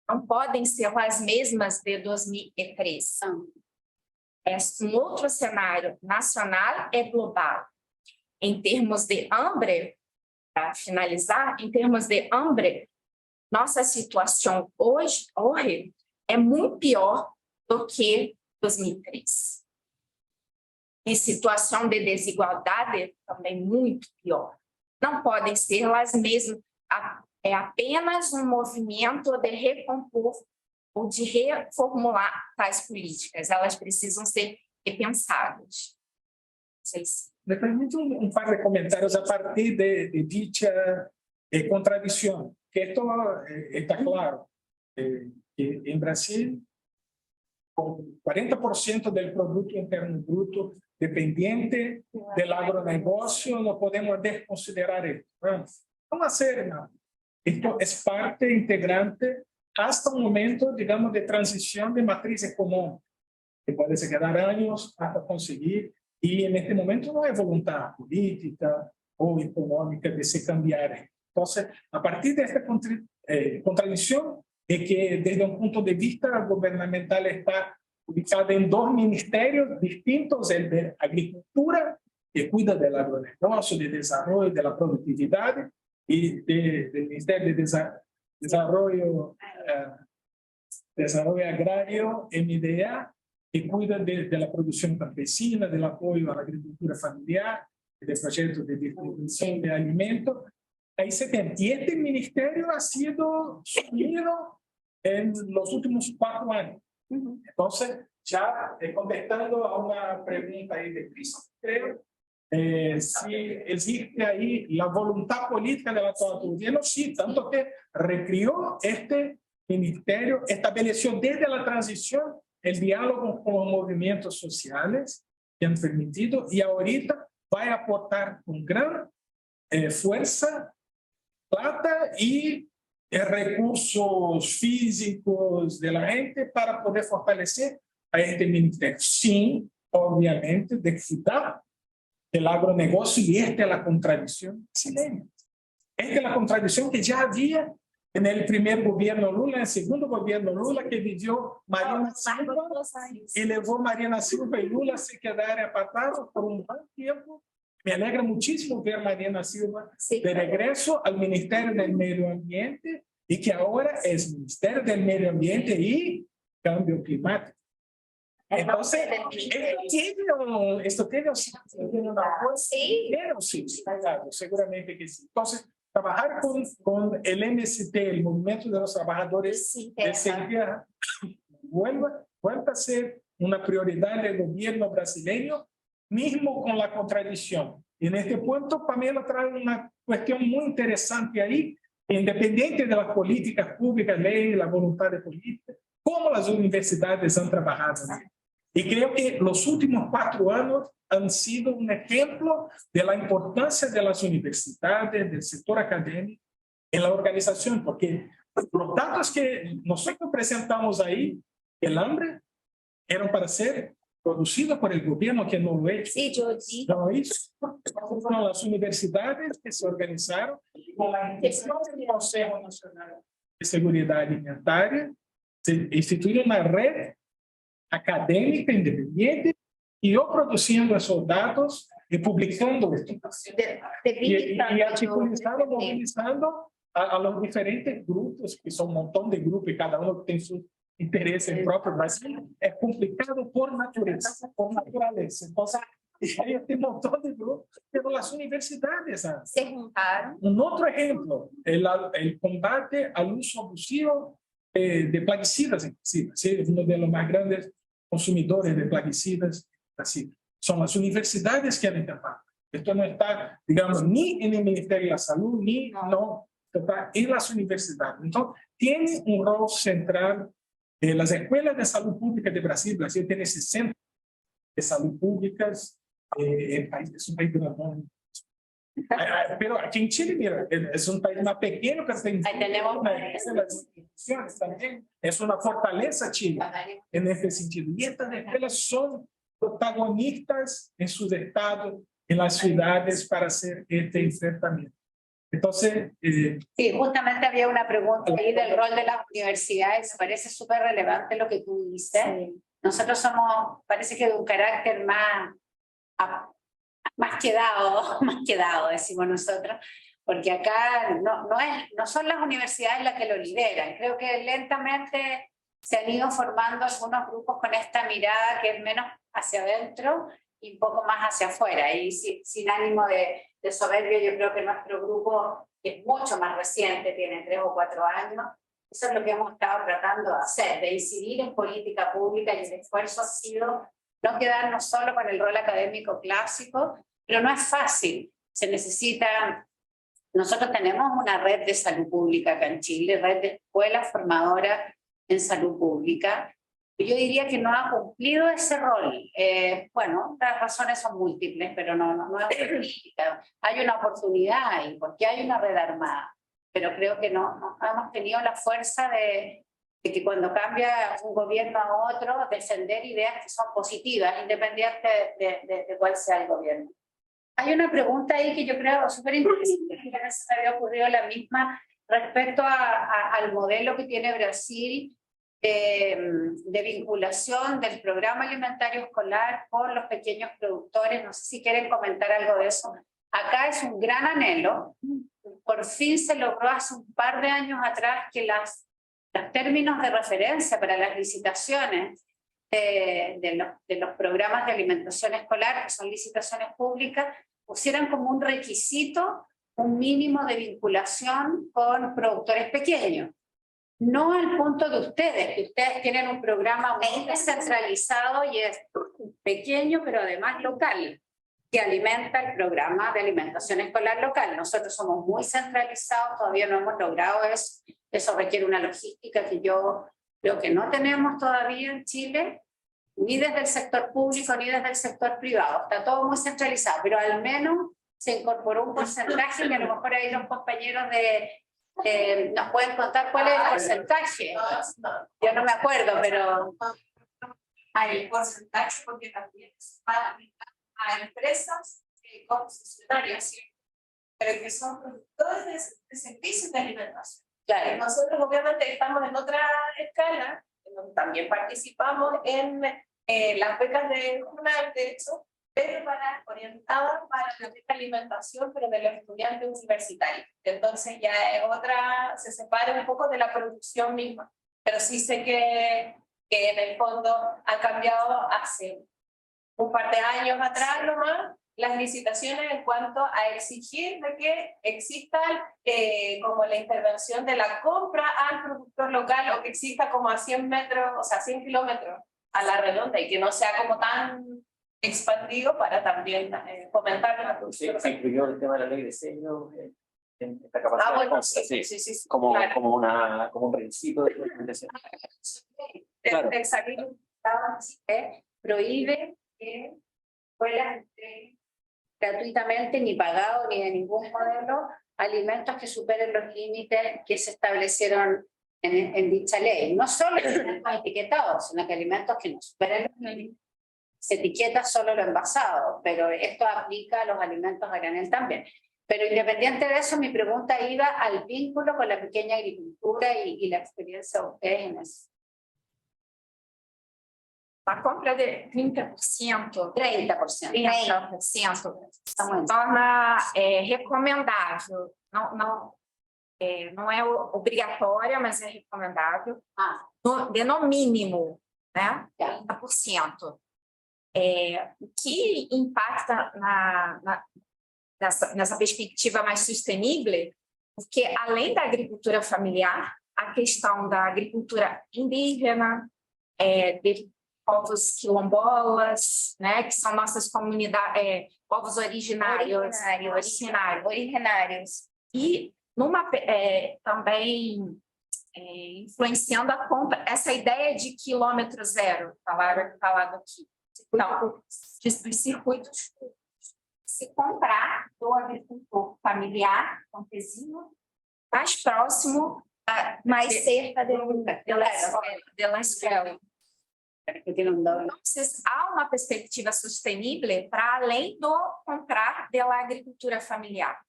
[SPEAKER 5] Não podem ser as mesmas de 2003. É outro cenário nacional e global. Em termos de hambre, para finalizar, em termos de hambre, nossa situação hoje é muito pior do que 2003. E situação de desigualdade também muito pior. Não podem ser as mesmas, é apenas um movimento de recompor ou de reformular tais políticas. Elas precisam ser repensadas. Não sei se...
[SPEAKER 1] Me permite par de comentarios a partir de dicha contradicción, que esto está claro, que en Brasil, con 40% del Producto Interno Bruto dependiente del agronegocio, no podemos desconsiderar esto. Vamos a hacer nada. Esto es parte integrante hasta un momento, digamos, de transición de matriz económica, que puede quedar años hasta conseguir. Y en este momento no hay voluntad política o económica de se cambiar. Entonces, a partir de esta contradicción, es que desde un punto de vista gubernamental está ubicada en dos ministerios distintos, el de Agricultura, que cuida del agronegocio, de desarrollo, de la productividad, y del Ministerio de Desarrollo Agrario, MDA, que cuida de la producción campesina, del apoyo a la agricultura familiar, de proyectos de distribución de alimentos. Ahí se tiene. Y este ministerio ha sido sumido en los últimos 4 años. Entonces, ya contestando a una pregunta ahí de Cris, creo, si existe ahí la voluntad política del actual gobierno, sí, tanto que recrió este ministerio, estableció desde la transición el diálogo con los movimientos sociales que han permitido, y ahorita va a aportar con gran fuerza, plata y recursos físicos de la gente para poder fortalecer a este ministerio. Sin, obviamente, de cuidar del agronegocio, y esta es la contradicción chilena. Esta es la contradicción que ya había en el primer gobierno Lula, en el segundo gobierno Lula, que vivió Marina Silva, y llevó Marina Silva y Lula se quedaron apartados por un buen tiempo. Me alegra muchísimo ver Marina Silva de regreso al Ministerio del Medio Ambiente, y que ahora es Ministerio del Medio Ambiente y Cambio Climático. Entonces, esto tiene una fuerza, pero sí, claro, seguramente que sí. Entonces, trabajar con el MST, el Movimiento de los Trabajadores de Sin Tierra, vuelva a ser una prioridad del gobierno brasileño, mismo con la contradicción. Y en este punto, Pamela trae una cuestión muy interesante ahí, independiente de las políticas públicas, leyes, la voluntad de política, cómo las universidades han trabajado. Y creo que los últimos 4 años han sido un ejemplo de la importancia de las universidades, del sector académico en la organización, porque los datos que nosotros presentamos ahí, el hambre, eran para ser producidos por el gobierno, que no lo hizo.
[SPEAKER 4] Sí, yo digo.
[SPEAKER 1] No lo hizo. Fueron las universidades que se organizaron con la intención del Consejo Nacional de Seguridad Alimentaria, se instituyeron una red académica independiente, y yo produciendo esos datos y publicando estudios. Y articulizando, movilizando a los diferentes grupos, que son un montón de grupos y cada uno tiene su interés en propio Brasil. Es complicado por naturaleza, Entonces, hay este montón de grupos, pero las universidades
[SPEAKER 4] se juntaron.
[SPEAKER 1] Un otro ejemplo, el combate al uso abusivo de plaguicidas en Brasil. ¿Sí? Uno de los más grandes consumidores de plaguicidas en Brasil. Son las universidades que han intervenido. Esto no está, digamos, ni en el Ministerio de la Salud, ni no, está en las universidades. Entonces, tiene un rol central las escuelas de salud pública de Brasil. Brasil tiene 60 de salud públicas. El país es un país grande. Pero aquí en Chile, mira, es un país más pequeño, pero tenemos las instituciones también. Es una fortaleza Chile en este sentido. Y estas escuelas son protagonistas en sus estados, en las ciudades para hacer este enfrentamiento. Entonces,
[SPEAKER 2] Sí, justamente había una pregunta ahí del rol de las universidades. Me parece súper relevante lo que tú dices. Nosotros somos, parece que de un carácter más quedado, decimos nosotros, porque acá no son las universidades las que lo lideran. Creo que lentamente se han ido formando algunos grupos con esta mirada que es menos hacia adentro y un poco más hacia afuera. Y sin ánimo de soberbia, yo creo que nuestro grupo, que es mucho más reciente, tiene 3 o 4 años, eso es lo que hemos estado tratando de hacer, de incidir en política pública, y el esfuerzo ha sido no quedarnos solo con el rol académico clásico, pero no es fácil. Se necesita. Nosotros tenemos una red de salud pública acá en Chile, red de escuelas formadoras en salud pública. Yo diría que no ha cumplido ese rol. Bueno, las razones son múltiples, pero no es política. Hay una oportunidad ahí, porque hay una red armada, pero creo que no hemos tenido la fuerza de que cuando cambia un gobierno a otro, defender ideas que son positivas, independiente de cuál sea el gobierno. Hay una pregunta ahí que yo creo súper interesante, que a veces me había ocurrido la misma, respecto al modelo que tiene Brasil de vinculación del programa alimentario escolar con los pequeños productores. No sé si quieren comentar algo de eso. Acá es un gran anhelo. Por fin se logró hace un par de años atrás que los términos de referencia para las licitaciones de los programas de alimentación escolar, que son licitaciones públicas, pusieran como un requisito un mínimo de vinculación con productores pequeños. No al punto de ustedes, que ustedes tienen un programa muy descentralizado y es pequeño, pero además local, que alimenta el programa de alimentación escolar local. Nosotros somos muy centralizados, todavía no hemos logrado eso. Eso requiere una logística que yo creo que no tenemos todavía en Chile, ni desde el sector público ni desde el sector privado. Está todo muy centralizado, pero al menos se incorporó un porcentaje que a lo mejor ahí los compañeros nos pueden contar cuál es el porcentaje. Yo no me acuerdo, pero
[SPEAKER 6] hay el porcentaje porque también se va a aplicar a empresas concesionarias, ¿sí? Pero que son productores de servicios de alimentación.
[SPEAKER 2] claro,
[SPEAKER 6] Nosotros obviamente estamos en otra escala, en donde también participamos en las becas de JUNAL, de hecho, pero orientadas para la alimentación, pero de los estudiantes universitarios. Entonces ya es otra, se separa un poco de la producción misma, pero sí sé que en el fondo ha cambiado hace un par de años atrás nomás las licitaciones en cuanto a exigir de que exista como la intervención de la compra al productor local, o que exista como a 100 metros, o sea 100 kilómetros a la redonda, y que no sea como tan expandido para también fomentar la producción.
[SPEAKER 3] Se incluyó el tema de la ley de sello en esta capacidad de
[SPEAKER 6] Bueno,
[SPEAKER 3] compra,
[SPEAKER 6] sí,
[SPEAKER 3] como,
[SPEAKER 6] claro.
[SPEAKER 3] como un principio de implementación. Claro.
[SPEAKER 2] el salir prohíbe que escuelas entreguen gratuitamente, ni pagado ni de ningún modelo, alimentos que superen los límites que se establecieron en dicha ley. No solo alimentos etiquetados, sino que alimentos que no superen los límites. Se etiqueta solo lo envasado, pero esto aplica a los alimentos a granel también. Pero independiente de eso, mi pregunta iba al vínculo con la pequeña agricultura y la experiencia de ustedes en eso.
[SPEAKER 5] A compra de 30%,
[SPEAKER 2] 30%.
[SPEAKER 5] 30% se torna recomendável. Não é obrigatória, mas é recomendável. No mínimo, né? 30%. O que impacta nessa perspectiva mais sustentável, porque além da agricultura familiar, a questão da agricultura indígena, de povos quilombolas, né, que são nossas comunidades, povos originários. E também influenciando a compra, essa ideia de quilômetro zero, falado aqui. Então, dos circuitos, se comprar do agricultor familiar, campesino, mais próximo,
[SPEAKER 4] mais cerca
[SPEAKER 5] da escola.
[SPEAKER 2] que tiene un doble.
[SPEAKER 5] Entonces, há uma perspectiva sustentável para além do comprar da agricultura familiar,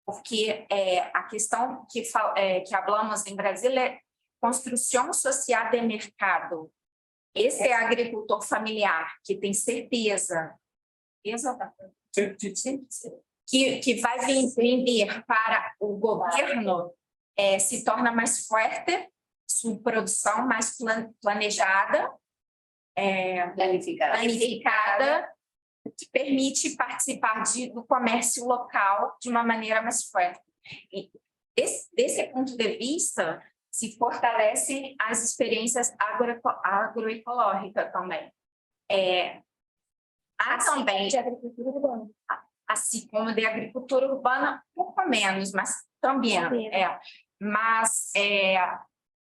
[SPEAKER 5] porque a questão que falamos em Brasil é construção social de mercado. Esse é agricultor familiar que tem certeza que vai vender para o governo, se torna mais forte, sua produção mais planejada, planificada, que permite participar do comércio local de uma maneira mais forte. E desse ponto de vista, se fortalecem as experiências agroecológicas também. Há também de agricultura urbana, assim como de agricultura urbana, um pouco menos, mas também Mas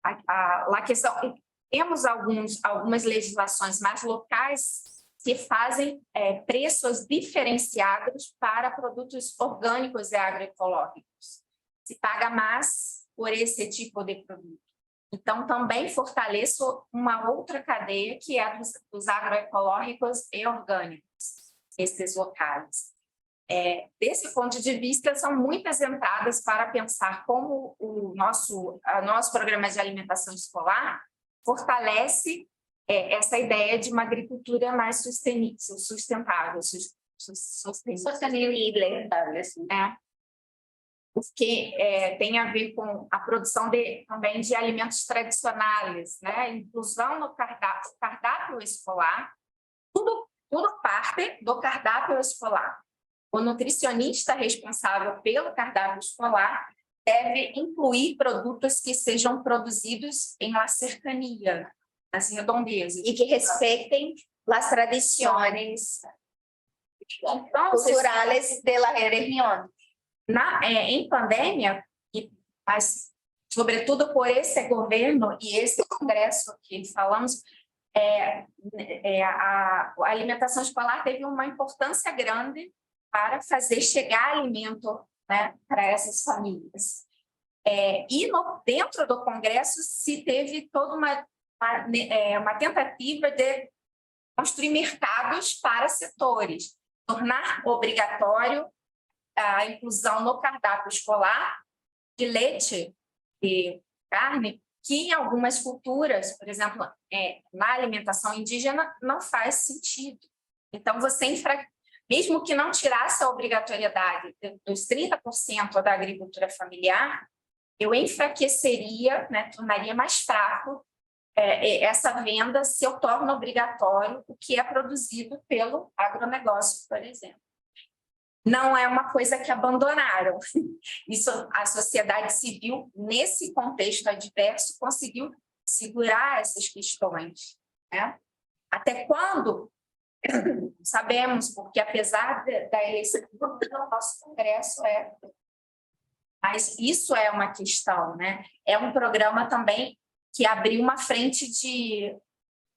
[SPEAKER 5] a questão, temos algumas legislações mais locais que fazem preços diferenciados para produtos orgânicos e agroecológicos. Se paga mais por esse tipo de produto. Então, também fortaleço uma outra cadeia que é dos agroecológicos e orgânicos, esses locais. Desse ponto de vista, são muitas entradas para pensar como o nosso programa de alimentação escolar fortalece essa ideia de uma agricultura mais sustentável, porque tem a ver com a produção também de alimentos tradicionais, né? Inclusão no cardápio escolar, tudo parte do cardápio escolar. O nutricionista responsável pelo cardápio escolar deve incluir produtos que sejam produzidos em la cercania, nas redondezas.
[SPEAKER 4] E que respeitem as tradições culturais da região.
[SPEAKER 5] Em pandemia, mas sobretudo por esse governo e esse congresso que falamos, a alimentação escolar teve uma importância grande para fazer chegar alimento, né, para essas famílias. E dentro do congresso se teve toda uma tentativa de construir mercados para setores, tornar obrigatório a inclusão no cardápio escolar de leite e carne, que em algumas culturas, por exemplo, na alimentação indígena, não faz sentido. Então, mesmo que não tirasse a obrigatoriedade dos 30% da agricultura familiar, eu enfraqueceria, né, tornaria mais fraco essa venda se eu torno obrigatório o que é produzido pelo agronegócio, por exemplo. Não é uma coisa que abandonaram. Isso, a sociedade civil, nesse contexto adverso, conseguiu segurar essas questões, né? Até quando? Sabemos, porque apesar da eleição do nosso Congresso mas isso é uma questão, né? É um programa também que abriu uma frente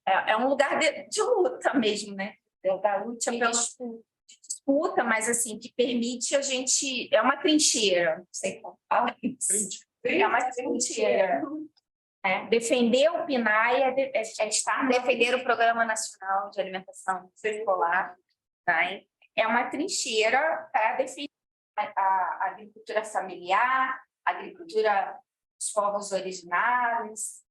[SPEAKER 5] é um lugar de luta mesmo, né? Da luta pela disputa, mas assim, que permite a gente... É uma trincheira, não sei como fala isso. É uma trincheira. Defender o PNAE é estar... Defender o Programa Nacional de Alimentação Escolar. Tá? É uma trincheira para defender a agricultura familiar, a agricultura dos povos originários.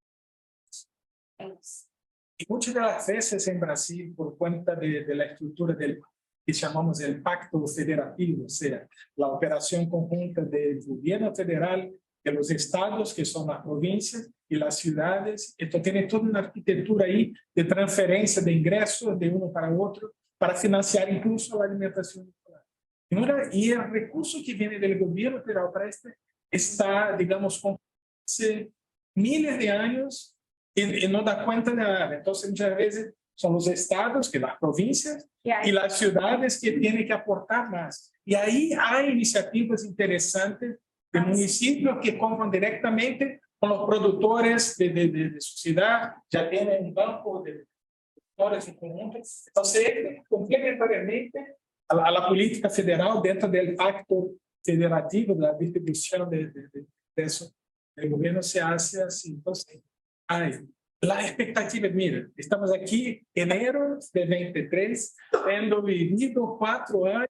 [SPEAKER 1] Y muchas de las veces en Brasil, por cuenta de la estructura del que llamamos el pacto federativo, o sea, la operación conjunta del gobierno federal, de los estados, que son las provincias, y las ciudades, esto tiene toda una arquitectura ahí de transferencia de ingresos de uno para otro, para financiar incluso la alimentación escolar. Y el recurso que viene del gobierno federal para está, digamos, con hace miles de años y no da cuenta de nada. Entonces, muchas veces son los estados, que las provincias, y las ciudades que tienen que aportar más. Y ahí hay iniciativas interesantes de municipios que compran directamente con los productores de su ciudad, ya tienen un banco de productores en conjunto. Entonces, complementariamente a la política federal dentro del pacto federativo, de la distribución de eso, el gobierno se hace así. Entonces, hay La expectativa, mira, estamos aquí enero de 23, tendo vivido 4 años,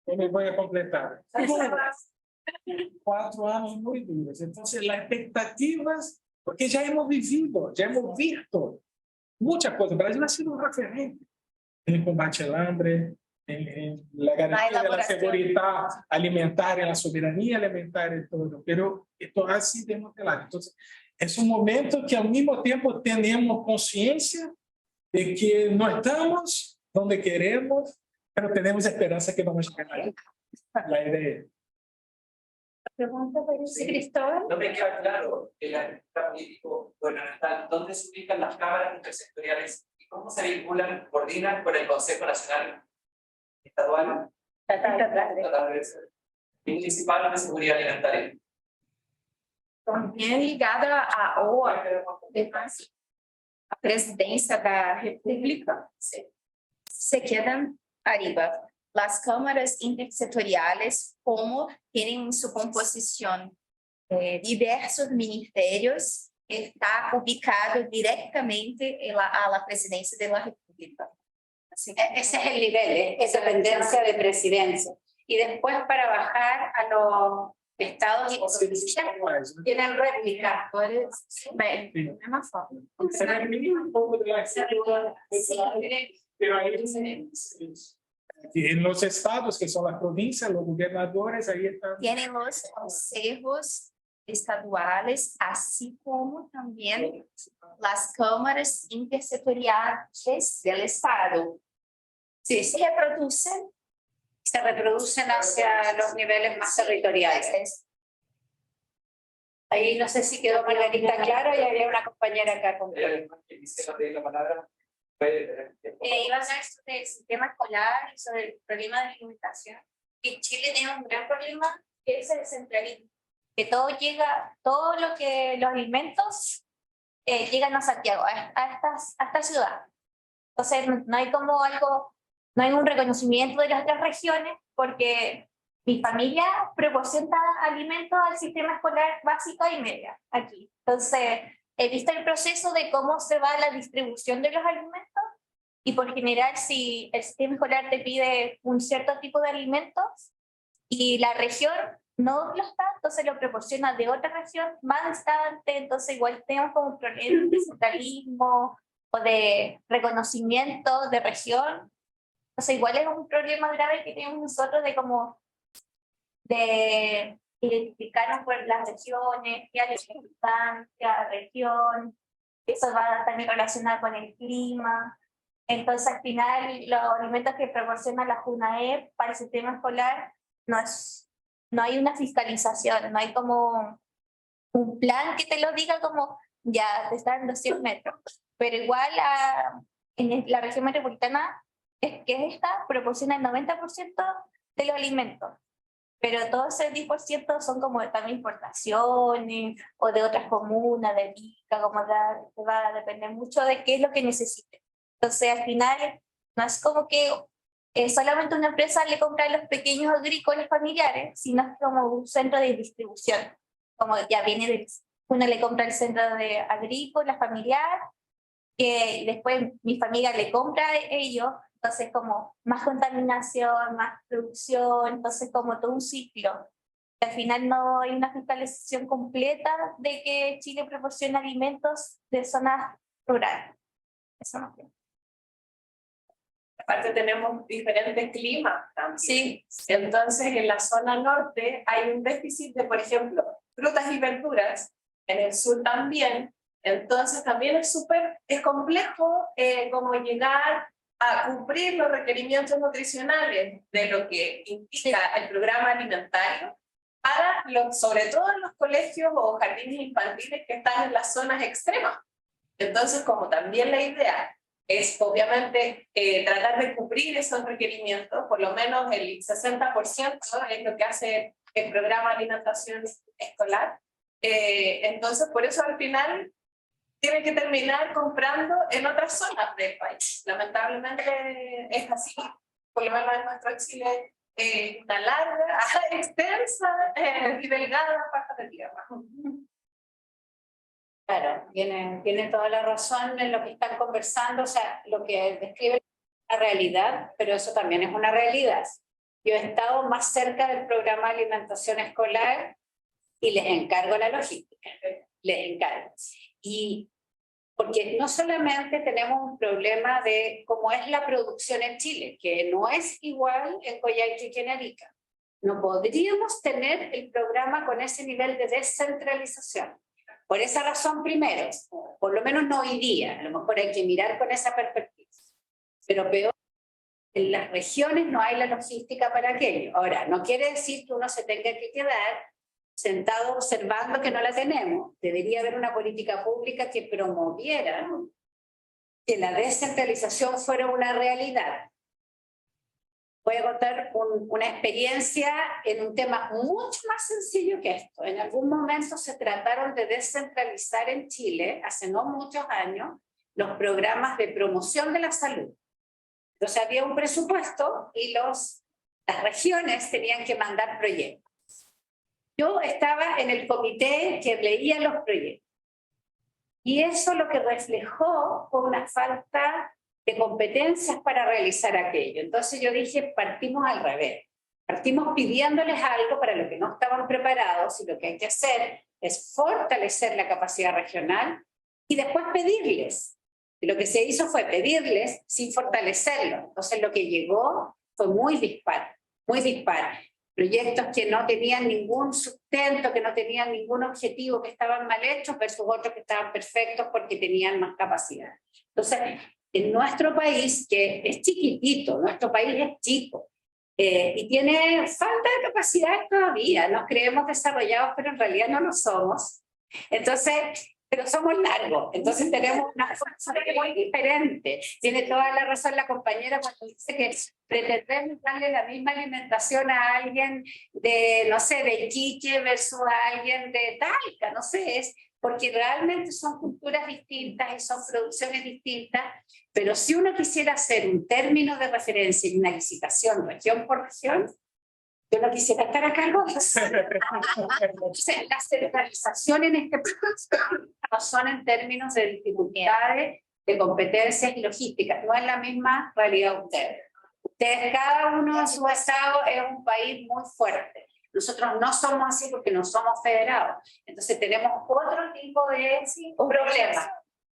[SPEAKER 1] yo me voy a completar. 4 años muy duros. Entonces, las expectativas, porque ya hemos vivido, ya hemos visto muchas cosas. Brasil ha sido un referente en el combate al hambre, en la garantía de la seguridad alimentaria, la soberanía alimentaria y todo, pero esto ha sido desmantelado. Entonces, es un momento que al mismo tiempo tenemos conciencia de que no estamos donde queremos, pero tenemos esperanza que vamos a llegar ahí. La idea.
[SPEAKER 2] Pregunta para
[SPEAKER 3] Sí.
[SPEAKER 2] Cristóbal.
[SPEAKER 3] No me queda claro el aspecto político gubernamental, dónde se ubican las cámaras intersectoriales y cómo se vinculan, coordinan con el Consejo Nacional Estadual y Municipal de Seguridad Alimentaria.
[SPEAKER 5] Também ligada à OA, a presidência da República, se quedan arriba. Las cámaras intersetoriales, como tienen en su composición diversos ministerios, está ubicado directamente a la presidencia de la República. Así que,
[SPEAKER 2] Ese es el nivel, es dependencia de presidencia. Y después para bajar a los estados y provincias tienen réplica.
[SPEAKER 5] bem, da mesma forma.
[SPEAKER 1] Se termina un poco de la pero ahí en los estados, que son las provincias, los gobernadores, ahí están.
[SPEAKER 4] Tienen los consejos estaduales, así como también las cámaras intersetoriales del Estado.
[SPEAKER 2] Sí,
[SPEAKER 4] Se reproducen.
[SPEAKER 2] se reproducen hacia los niveles más territoriales. Ahí no sé si quedó Margarita claro y había una compañera acá con
[SPEAKER 3] Que quisiera pedir la palabra.
[SPEAKER 4] Iba a hablar sobre el sistema escolar y sobre el problema de alimentación. En Chile tiene un gran problema que es el centralismo. Que todo llega, todo lo que los alimentos llegan a Santiago, a esta ciudad. Entonces no hay como algo, no hay un reconocimiento de las otras regiones porque mi familia proporciona alimentos al sistema escolar básico y media aquí. Entonces he visto el proceso de cómo se va la distribución de los alimentos y por general si el sistema escolar te pide un cierto tipo de alimentos y la región no lo está, entonces lo proporciona de otra región más distante, entonces igual tenemos como un problema de centralismo o de reconocimiento de región. Entonces igual es un problema grave que tenemos nosotros de como de identificarnos por las regiones, qué alimentos cada región, eso va también relacionado con el clima. Entonces al final los alimentos que proporciona la JUNAEP para el sistema escolar no hay una fiscalización, no hay como un plan que te lo diga como ya te están dando 100 metros, pero igual en la región metropolitana es que esta proporciona el 90% de los alimentos. Pero todo ese 10% son como también importaciones o de otras comunas, de Ica, como va a depender mucho de qué es lo que necesite. Entonces al final no es como que solamente una empresa le compra a los pequeños agrícolas familiares, sino es como un centro de distribución. Como ya viene uno le compra el centro de agrícola familiar, que después mi familia le compra a ellos. Entonces como más contaminación, más producción, entonces como todo un ciclo. Al final no hay una fiscalización completa de que Chile proporciona alimentos de zonas rurales. Eso no creo.
[SPEAKER 6] Aparte tenemos diferentes climas también.
[SPEAKER 2] Sí.
[SPEAKER 6] Entonces en la zona norte hay un déficit de, por ejemplo, frutas y verduras, en el sur también. Entonces también es complejo como llegar a cumplir los requerimientos nutricionales de lo que implica el programa alimentario para sobre todo en los colegios o jardines infantiles que están en las zonas extremas. Entonces, como también la idea es obviamente tratar de cubrir esos requerimientos, por lo menos el 60% es lo que hace el programa de alimentación escolar. Entonces, por eso al final tiene que terminar comprando en otras zonas del país. Lamentablemente es así, por lo menos en nuestro Chile, una larga, extensa y delgada faja de tierra.
[SPEAKER 2] Claro, tiene toda la razón en lo que están conversando, o sea, lo que describe es la realidad, pero eso también es una realidad. Yo he estado más cerca del programa de alimentación escolar y les encargo la logística, les encargo. Y porque no solamente tenemos un problema de cómo es la producción en Chile, que no es igual en Coyhaique que en Arica. No podríamos tener el programa con ese nivel de descentralización. Por esa razón, primero, por lo menos no hoy día, a lo mejor hay que mirar con esa perspectiva. Pero peor, en las regiones no hay la logística para aquello. Ahora, no quiere decir que uno se tenga que quedar sentado observando que no la tenemos. Debería haber una política pública que promoviera que la descentralización fuera una realidad. Voy a contar una experiencia en un tema mucho más sencillo que esto. En algún momento se trataron de descentralizar en Chile, hace no muchos años, los programas de promoción de la salud. Entonces había un presupuesto y las regiones tenían que mandar proyectos. Yo estaba en el comité que leía los proyectos. Y eso lo que reflejó fue una falta de competencias para realizar aquello. Entonces yo dije, partimos al revés. Partimos pidiéndoles algo para lo que no estaban preparados y lo que hay que hacer es fortalecer la capacidad regional y después pedirles. Y lo que se hizo fue pedirles sin fortalecerlo. Entonces lo que llegó fue muy dispar, muy dispar. Proyectos que no tenían ningún sustento, que no tenían ningún objetivo, que estaban mal hechos versus otros que estaban perfectos porque tenían más capacidad. Entonces, en nuestro país, que es chiquitito, nuestro país es chico, y tiene falta de capacidad todavía, nos creemos desarrollados, pero en realidad no lo somos. Entonces, pero somos largos, entonces tenemos una fuerza muy diferente. Tiene toda la razón la compañera cuando dice que pretendemos darle la misma alimentación a alguien de, no sé, de Iquique versus a alguien de Talca, no sé, es porque realmente son culturas distintas y son producciones distintas, pero si uno quisiera hacer un término de referencia y una licitación región por región, yo no quisiera estar a cargo de eso. O sea, la centralización en este proceso no son en términos de dificultades, de competencias y logísticas, no es la misma realidad de ustedes. Ustedes, cada uno en su estado es un país muy fuerte. Nosotros no somos así porque no somos federados. Entonces tenemos otro tipo de problemas.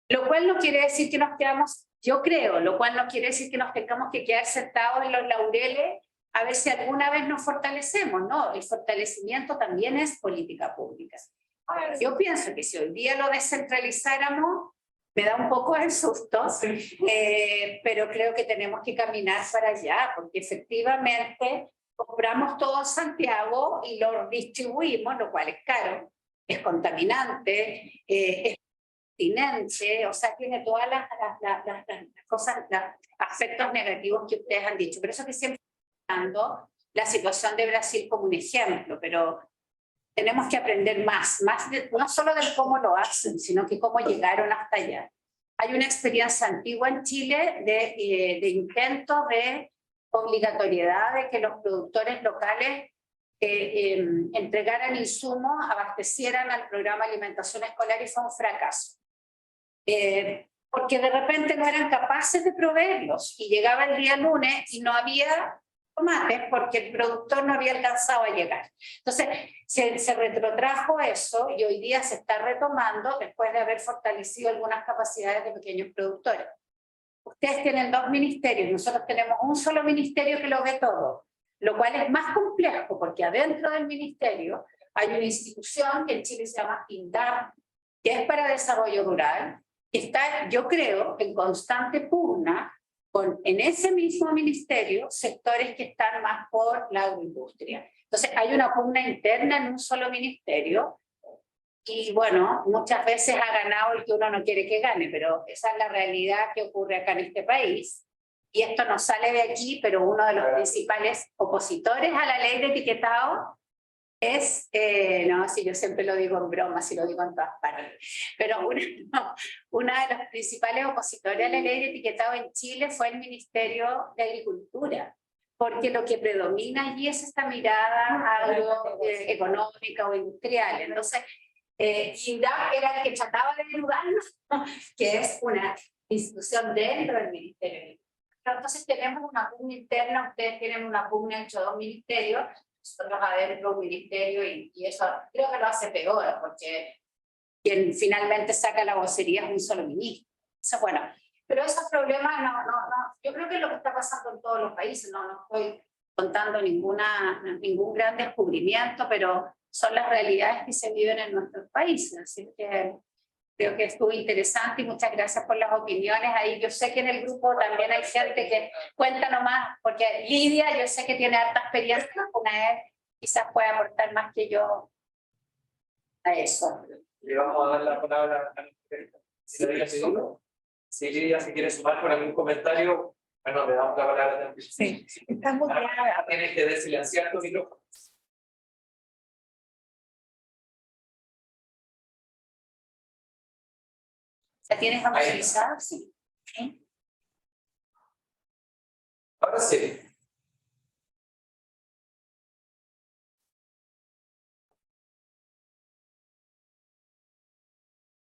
[SPEAKER 2] Lo cual no quiere decir que nos quedamos, yo creo, lo cual no quiere decir que nos tengamos que quedar sentados en los laureles a ver si alguna vez nos fortalecemos. No, el fortalecimiento también es política pública. Yo pienso que si hoy día lo descentralizáramos, me da un poco de susto, pero creo que tenemos que caminar para allá, porque efectivamente compramos todo en Santiago y lo distribuimos, lo cual es caro, es contaminante, es pertinente, o sea, tiene todas las cosas, los aspectos negativos que ustedes han dicho. Por eso que siempre estoy dando la situación de Brasil como un ejemplo, pero tenemos que aprender más no solo del cómo lo hacen, sino que cómo llegaron hasta allá. Hay una experiencia antigua en Chile de intentos de obligatoriedad de que los productores locales entregaran insumos, abastecieran al programa de alimentación escolar y fue un fracaso. Porque de repente no eran capaces de proveerlos y llegaba el día lunes y no había tomates porque el productor no había alcanzado a llegar. Entonces se retrotrajo eso y hoy día se está retomando después de haber fortalecido algunas capacidades de pequeños productores. Ustedes tienen 2 ministerios, nosotros tenemos un solo ministerio que lo ve todo, lo cual es más complejo porque adentro del ministerio hay una institución que en Chile se llama INDAP, que es para desarrollo rural, que está, yo creo, en constante pugna con, en ese mismo ministerio, sectores que están más por la agroindustria. Entonces hay una pugna interna en un solo ministerio y bueno, muchas veces ha ganado el que uno no quiere que gane, pero esa es la realidad que ocurre acá en este país. Y esto no sale de aquí, pero uno de los principales opositores a la ley de etiquetado es, no, si yo siempre lo digo en broma, si lo digo en todas partes, pero una de los principales opositores a la ley de etiquetado en Chile fue el Ministerio de Agricultura, porque lo que predomina allí es esta mirada agroeconómica o industrial. Entonces, INDAP era el que trataba de ayudarnos, que es una institución dentro del Ministerio. Pero entonces tenemos una pugna interna, ustedes tienen una pugna entre dos ministerios, nosotros adentro un ministerio, y eso creo que lo hace peor, porque quien finalmente saca la vocería es un solo ministro. Entonces, bueno, pero esos problemas yo creo que es lo que está pasando en todos los países, no estoy contando ningún gran descubrimiento, pero son las realidades que se viven en nuestros países, así que creo que estuvo interesante y muchas gracias por las opiniones. Ahí yo sé que en el grupo también hay gente que cuenta nomás, porque Lidia yo sé que tiene harta experiencia, una vez quizás puede aportar más que yo a eso.
[SPEAKER 3] Le vamos a dar la palabra a si Lidia se quiere sumar con algún comentario, bueno, le damos la palabra también.
[SPEAKER 6] Sí, está muteada.
[SPEAKER 3] Tienes que desilenciar tu micrófono.
[SPEAKER 2] ¿La tienes autorizada? Sí.
[SPEAKER 3] Ahora sí.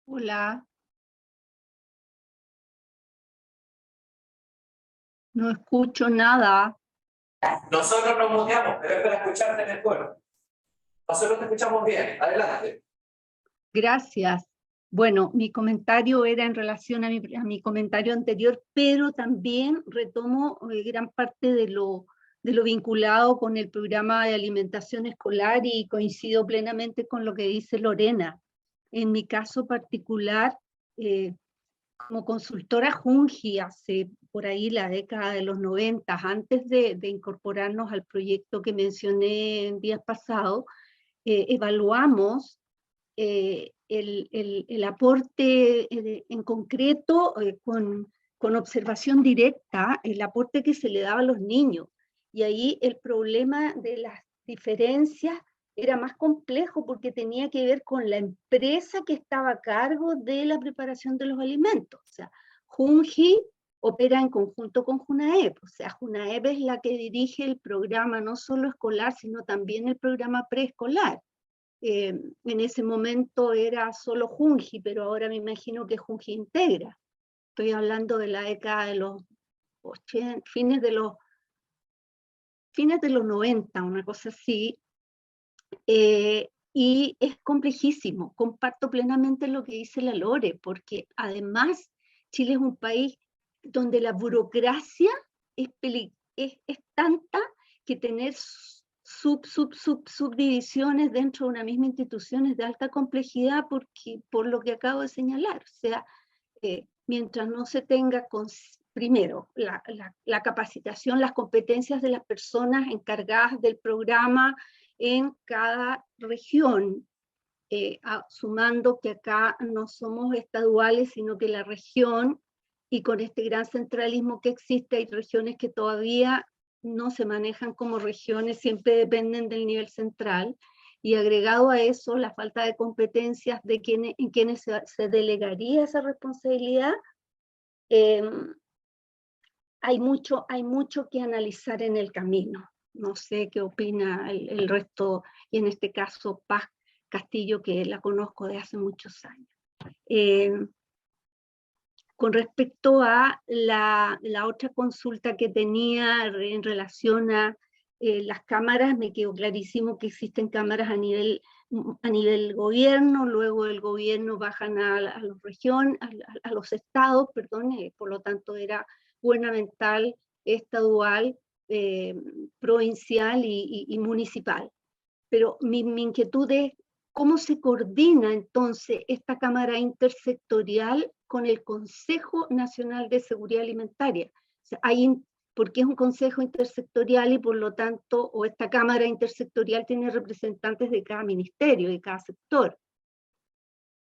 [SPEAKER 7] Hola. No escucho nada.
[SPEAKER 3] Nosotros nos muteamos, pero es para escucharte mejor. Nosotros te escuchamos bien. Adelante.
[SPEAKER 7] Gracias. Bueno, mi comentario era en relación a mi comentario anterior, pero también retomo gran parte de lo vinculado con el programa de alimentación escolar y coincido plenamente con lo que dice Lorena. En mi caso particular, como consultora Junji hace por ahí la década de los 90, antes de incorporarnos al proyecto que mencioné en días pasados, evaluamos el aporte en concreto con observación directa, el aporte que se le daba a los niños. Y ahí el problema de las diferencias era más complejo porque tenía que ver con la empresa que estaba a cargo de la preparación de los alimentos. O sea, Junji opera en conjunto con JUNAEP. O sea, JUNAEP es la que dirige el programa no solo escolar, sino también el programa preescolar. En ese momento era solo Junji, pero ahora me imagino que Junji integra. Estoy hablando de la década de los 80, fines de los 90, una cosa así. Y es complejísimo. Comparto plenamente lo que dice la Lore, porque además Chile es un país donde la burocracia es tanta que tener subdivisiones dentro de una misma institución es de alta complejidad por lo que acabo de señalar. O sea, mientras no se tenga primero la capacitación, las competencias de las personas encargadas del programa en cada región, sumando que acá no somos estaduales, sino que la región, y con este gran centralismo que existe, hay regiones que todavía no se manejan como regiones, siempre dependen del nivel central, y agregado a eso la falta de competencias de en quienes se delegaría esa responsabilidad, hay mucho que analizar en el camino. No sé qué opina el resto, y en este caso Paz Castillo, que la conozco de hace muchos años. Con respecto a la otra consulta que tenía en relación a las cámaras, me quedó clarísimo que existen cámaras a nivel gobierno, luego el gobierno bajan a los regiones, a los estados, perdón, por lo tanto era gubernamental, estadual, provincial y municipal. Pero mi inquietud es cómo se coordina entonces esta cámara intersectorial con el Consejo Nacional de Seguridad Alimentaria. O sea, porque es un consejo intersectorial y por lo tanto, o esta cámara intersectorial tiene representantes de cada ministerio, de cada sector.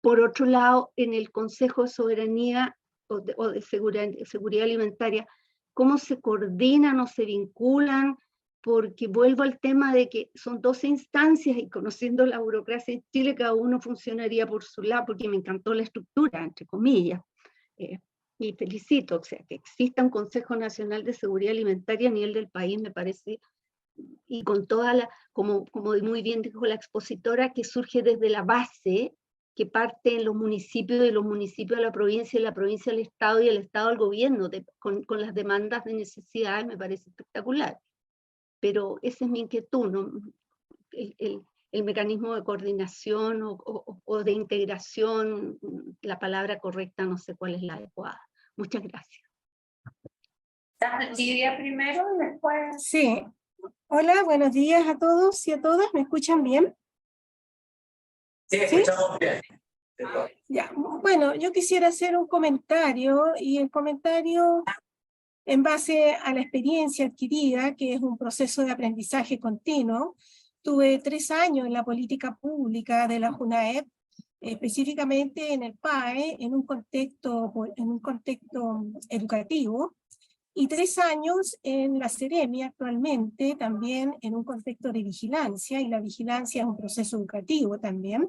[SPEAKER 7] Por otro lado, en el Consejo de Soberanía o de Seguridad Alimentaria, ¿cómo se coordinan o se vinculan? Porque vuelvo al tema de que son 12 instancias y conociendo la burocracia en Chile, cada uno funcionaría por su lado, porque me encantó la estructura, entre comillas. Y felicito, o sea, que exista un Consejo Nacional de Seguridad Alimentaria a nivel del país, me parece, y con toda como muy bien dijo la expositora, que surge desde la base, que parte en los municipios, de los municipios a la provincia, y la provincia al Estado, y el Estado al gobierno, con las demandas de necesidad, me parece espectacular. Pero esa es mi inquietud, ¿no? El mecanismo de coordinación o de integración, la palabra correcta no sé cuál es la adecuada. Muchas gracias.
[SPEAKER 2] Lidia primero y después.
[SPEAKER 8] Sí. Hola, buenos días a todos y a todas. ¿Me escuchan bien?
[SPEAKER 3] Sí, escuchamos bien.
[SPEAKER 8] Ya. Bueno, yo quisiera hacer un comentario, y el comentario en base a la experiencia adquirida, que es un proceso de aprendizaje continuo. Tuve 3 años en la política pública de la JUNAEP, específicamente en el PAE, en un contexto educativo, y 3 años en la Seremi actualmente, también en un contexto de vigilancia, y la vigilancia es un proceso educativo también.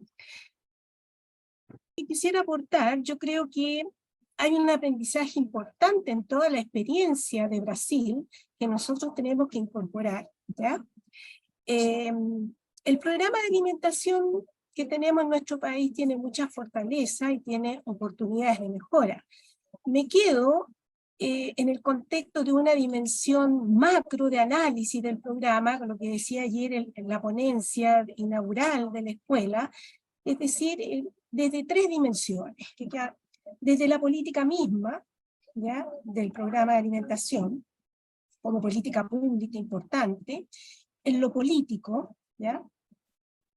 [SPEAKER 8] Y quisiera aportar, yo creo que hay un aprendizaje importante en toda la experiencia de Brasil que nosotros tenemos que incorporar, ¿ya? El programa de alimentación que tenemos en nuestro país tiene mucha fortaleza y tiene oportunidades de mejora. Me quedo en el contexto de una dimensión macro de análisis del programa, con lo que decía ayer en la ponencia inaugural de la escuela, es decir, desde 3 dimensiones, desde la política misma, ¿ya?, del programa de alimentación, como política pública importante, en lo político, ¿ya?,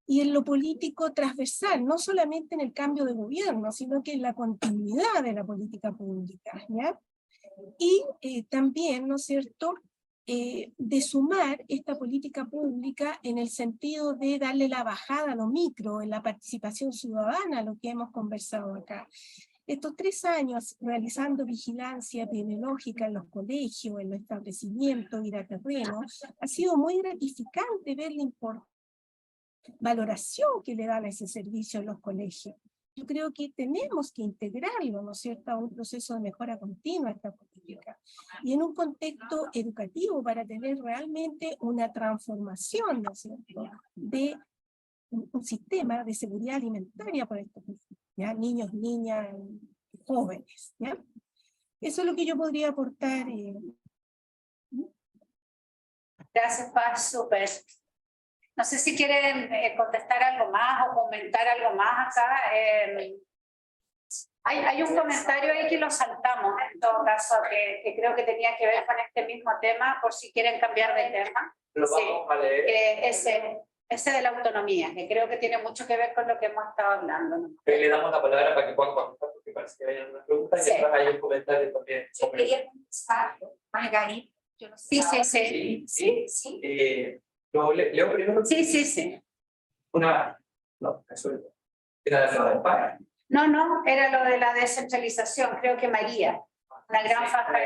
[SPEAKER 8] y en lo político transversal, no solamente en el cambio de gobierno, sino que en la continuidad de la política pública, ¿ya? Y también, ¿no es cierto?, de sumar esta política pública en el sentido de darle la bajada a lo micro, en la participación ciudadana, lo que hemos conversado acá. Estos 3 años realizando vigilancia epidemiológica en los colegios, en los establecimientos, ir a terreno, ha sido muy gratificante ver la valoración que le dan a ese servicio en los colegios. Yo creo que tenemos que integrarlo, ¿no es cierto?, a un proceso de mejora continua esta política. Y en un contexto educativo para tener realmente una transformación, ¿no es cierto?, de un sistema de seguridad alimentaria para estos niños, niñas, jóvenes, ¿ya? Eso es lo que yo podría aportar.
[SPEAKER 2] Gracias, Paz, súper. No sé si quieren contestar algo más o comentar algo más acá. Hay un comentario ahí que lo saltamos, en todo caso, que creo que tenía que ver con este mismo tema, por si quieren cambiar de tema.
[SPEAKER 3] Lo vamos a leer.
[SPEAKER 2] Ese de la autonomía, que creo que tiene mucho que ver con lo que hemos estado hablando, ¿no?
[SPEAKER 3] Le damos la palabra para que puedan contestar, porque parece que hay unas preguntas,
[SPEAKER 2] Sí.
[SPEAKER 3] y después hay un comentario también.
[SPEAKER 4] Yo quería contestar, Margarita. Yo no sé.
[SPEAKER 2] Sí.
[SPEAKER 3] Leo primero.
[SPEAKER 2] Sí.
[SPEAKER 3] No, eso era lo del PAE.
[SPEAKER 2] No, era lo de la descentralización, creo que María. Una gran
[SPEAKER 3] franja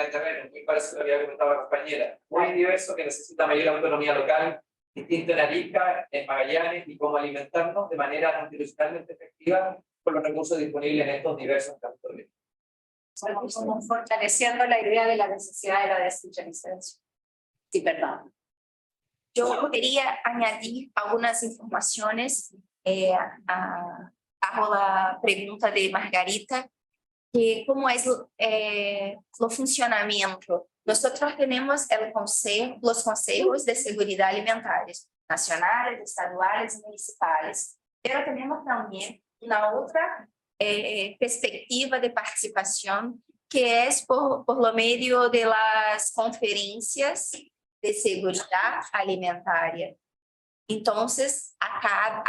[SPEAKER 3] de terreno, muy parecido a lo que había comentado la compañera. Muy diverso, que necesita mayor autonomía local, distinto en Arica, en Magallanes, y cómo alimentarnos de manera institucionalmente efectiva con los recursos disponibles en estos diversos territorios.
[SPEAKER 2] Como fortaleciendo la idea de la necesidad de la descentralización. Sí, perdón.
[SPEAKER 4] Yo quería añadir algunas informaciones bajo la pregunta de Margarita, que cómo es el funcionamiento. Nosotros tenemos los consejos de seguridad alimentaria, nacionales, estaduales y municipales, pero tenemos también una otra perspectiva de participación, que es por lo medio de las conferencias de seguridad alimentaria. Entonces, a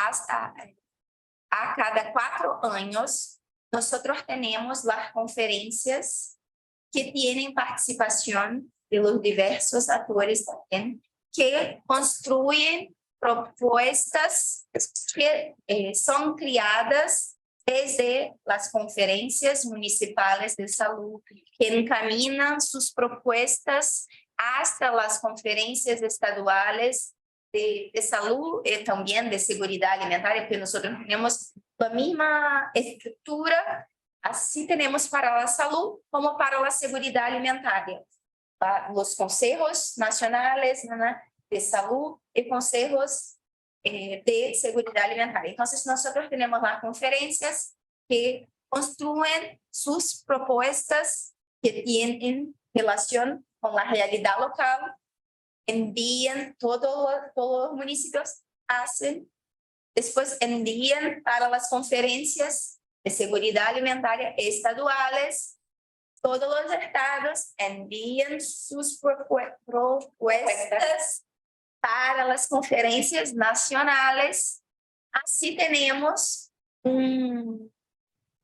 [SPEAKER 4] cada 4 años, nosotros tenemos las conferencias que tienen participación de los diversos actores también, que construyen propuestas que son creadas desde las conferencias municipales de salud, que encaminan sus propuestas hasta las conferencias estaduales de salud y también de seguridad alimentaria, porque nosotros tenemos la misma estructura, así tenemos para la salud como para la seguridad alimentaria. Los consejos nacionales de salud y consejos de seguridad alimentaria. Entonces, nosotros tenemos las conferencias que construyen sus propuestas que tienen relación con la realidad local, envían todos los municipios, hacen, después envían para las conferencias de seguridad alimentaria estaduales, todos los estados envían sus propuestas para las conferencias nacionales. Así tenemos un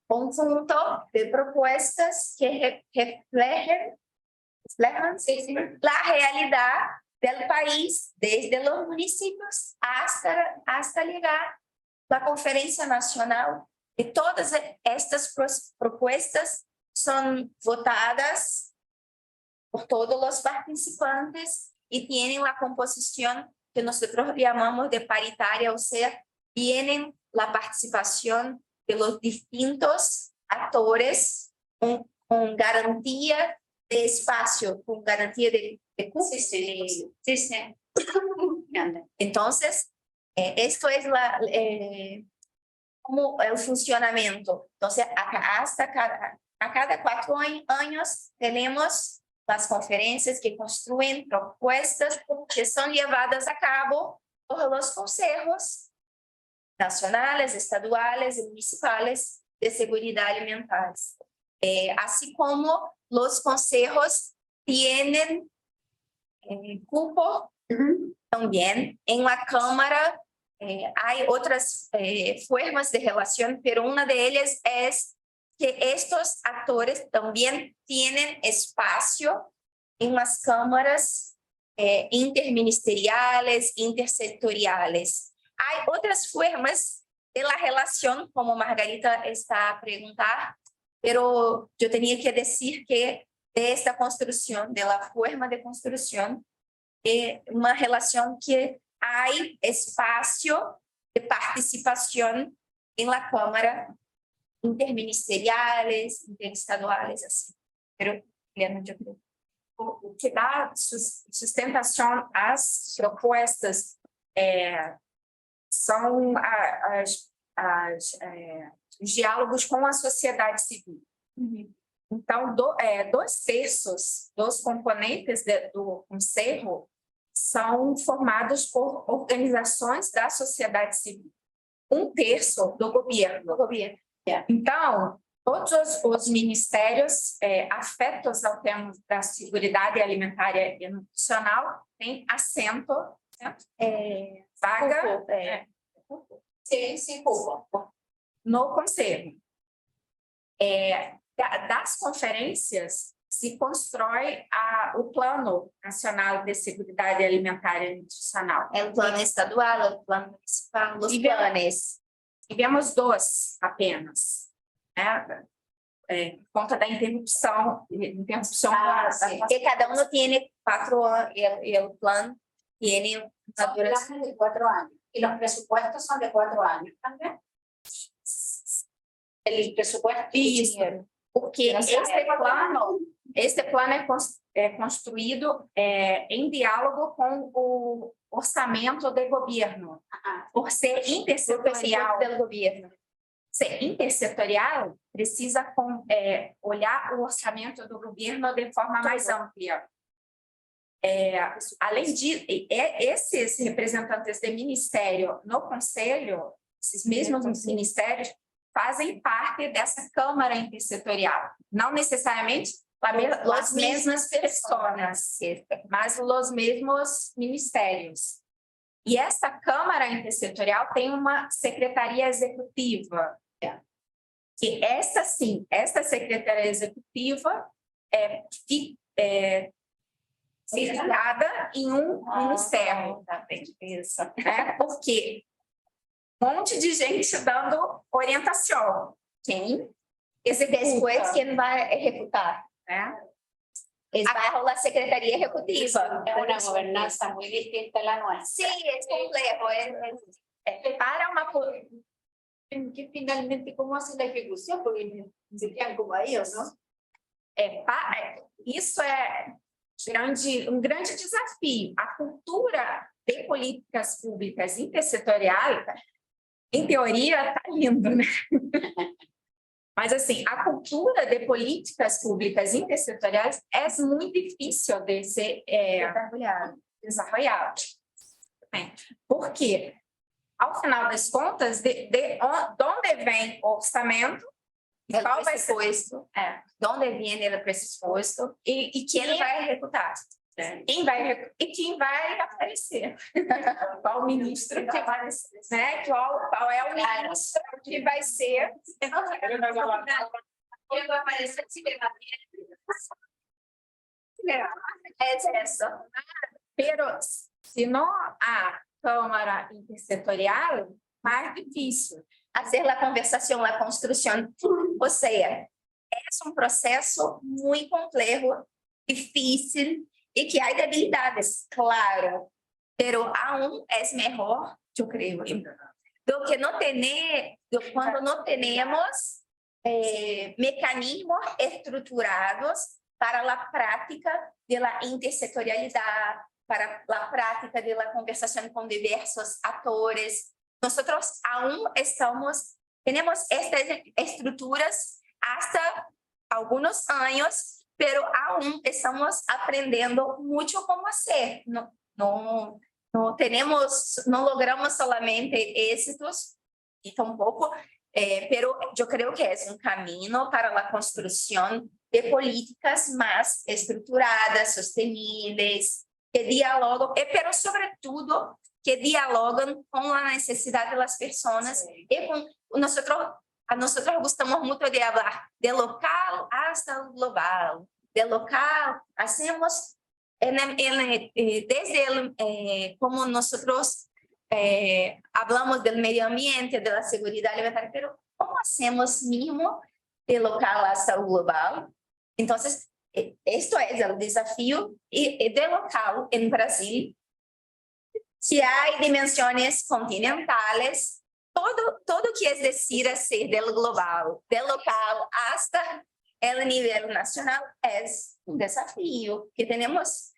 [SPEAKER 4] conjunto de propuestas que reflejan la realidad del país, desde los municipios hasta llegar a la conferencia nacional. Y todas estas propuestas son votadas por todos los participantes y tienen la composición que nosotros llamamos de paritaria, o sea, tienen la participación de los distintos actores con garantía de espacio, con garantía de cupo. Sí. Entonces, esto es como el funcionamiento. Entonces, a cada 4 años tenemos las conferencias que construyen propuestas que son llevadas a cabo por los consejos nacionales, estaduales y municipales de seguridad alimentaria. Así como los consejos tienen cupo también en la Cámara. Hay otras formas de relación, pero una de ellas es que estos actores también tienen espacio en las cámaras interministeriales, intersectoriales. Hay otras formas de la relación, como Margarita está a preguntar, pero yo tenía que decir que de esta construcción, de la forma de construcción, una relación que hay espacio de participación en la Cámara, interministeriales, interestaduales, así. Pero, Helena, yo creo.
[SPEAKER 5] O que dá sustentação às propostas são os diálogos com a sociedade civil. Então, 2/3 dos componentes do Conselho são formados por organizações da sociedade civil. 1/3 do governo. Então, todos os ministérios afetos ao tema da seguridade alimentar e nutricional têm assento, vaga, no Conselho. Das conferências se constrói o Plano Nacional de Seguridade Alimentar e Nutricional.
[SPEAKER 4] É o plano estadual, é o plano municipal, os planos.
[SPEAKER 5] Tivemos 2 apenas, né? Por conta da interrupção
[SPEAKER 4] Porque cada um tem 4 anos, e o plano tem
[SPEAKER 2] Son planes de 4 años. Y los presupuestos son de 4 años también. El presupuesto y el dinero.
[SPEAKER 5] Porque este plano é construído em diálogo com o orçamento do governo, por ser intersetorial. Ser intersetorial precisa olhar o orçamento do governo de forma mais ampla. Além disso, esses representantes de ministério no Conselho, esses mesmos ministérios, fazem parte dessa Câmara Intersetorial. Não necessariamente as mesmas pessoas, mas os mesmos ministérios. E essa Câmara Intersetorial tem uma secretaria executiva. Que essa secretaria executiva filiada em um ministério. Porque um monte de gente dando orientação. Quem executa?
[SPEAKER 4] Depois, quem vai executar? Vai rolar secretaria executiva.
[SPEAKER 2] Es una gobernanza muy distinta a la nuestra.
[SPEAKER 4] Sí, es complejo.
[SPEAKER 5] Para uma...
[SPEAKER 2] Que finalmente, ¿cómo hacen la ejecución? Porque se quedan como ellos, ¿no?
[SPEAKER 5] Isso é um grande desafio. A cultura de políticas públicas intersetoriais, em teoria, está lindo, né? Mas, assim, a cultura de políticas públicas intersetoriais é muito difícil de ser desarrollada. Porque, ao final das contas, de onde vem o orçamento, qual vai ser
[SPEAKER 4] de onde vem o pressuposto
[SPEAKER 5] e
[SPEAKER 4] quem vai executar.
[SPEAKER 5] Quem vai aparecer? Qual ministro que vai aparecer? Né? Qual é o ministro que vai ser?
[SPEAKER 2] Quem vai aparecer se
[SPEAKER 5] É isso. Pero se não há Câmara Intersetorial, mais difícil.
[SPEAKER 4] Hacer la conversación, la construcción. O sea, es un proceso muy complejo, difícil y que hay debilidades, claro, pero aún es mejor, yo creo, do que no tener, cuando no tenemos mecanismos estructurados para la práctica de la intersetorialidad, para la práctica de la conversación con diversos actores. Nosotros aún tenemos estas estructuras hasta algunos años, pero aún estamos aprendiendo mucho cómo hacer. No logramos solamente éxitos, y tampoco, pero yo creo que es un camino para la construcción de políticas más estructuradas, sostenibles, que dialogam, pero sobre todo que dialogam com a necessidade das pessoas e com nosotros gostamos muito de falar de local hasta o global, de local hacemos desde como nosotros hablamos del medio ambiente, de la seguridad alimentaria, pero como hacemos mismo de local hasta o global. Entonces, esto es el desafío de local en Brasil, que hay dimensiones continentales, todo que es decir hacer del global, del local hasta el nivel nacional es un desafío, que tenemos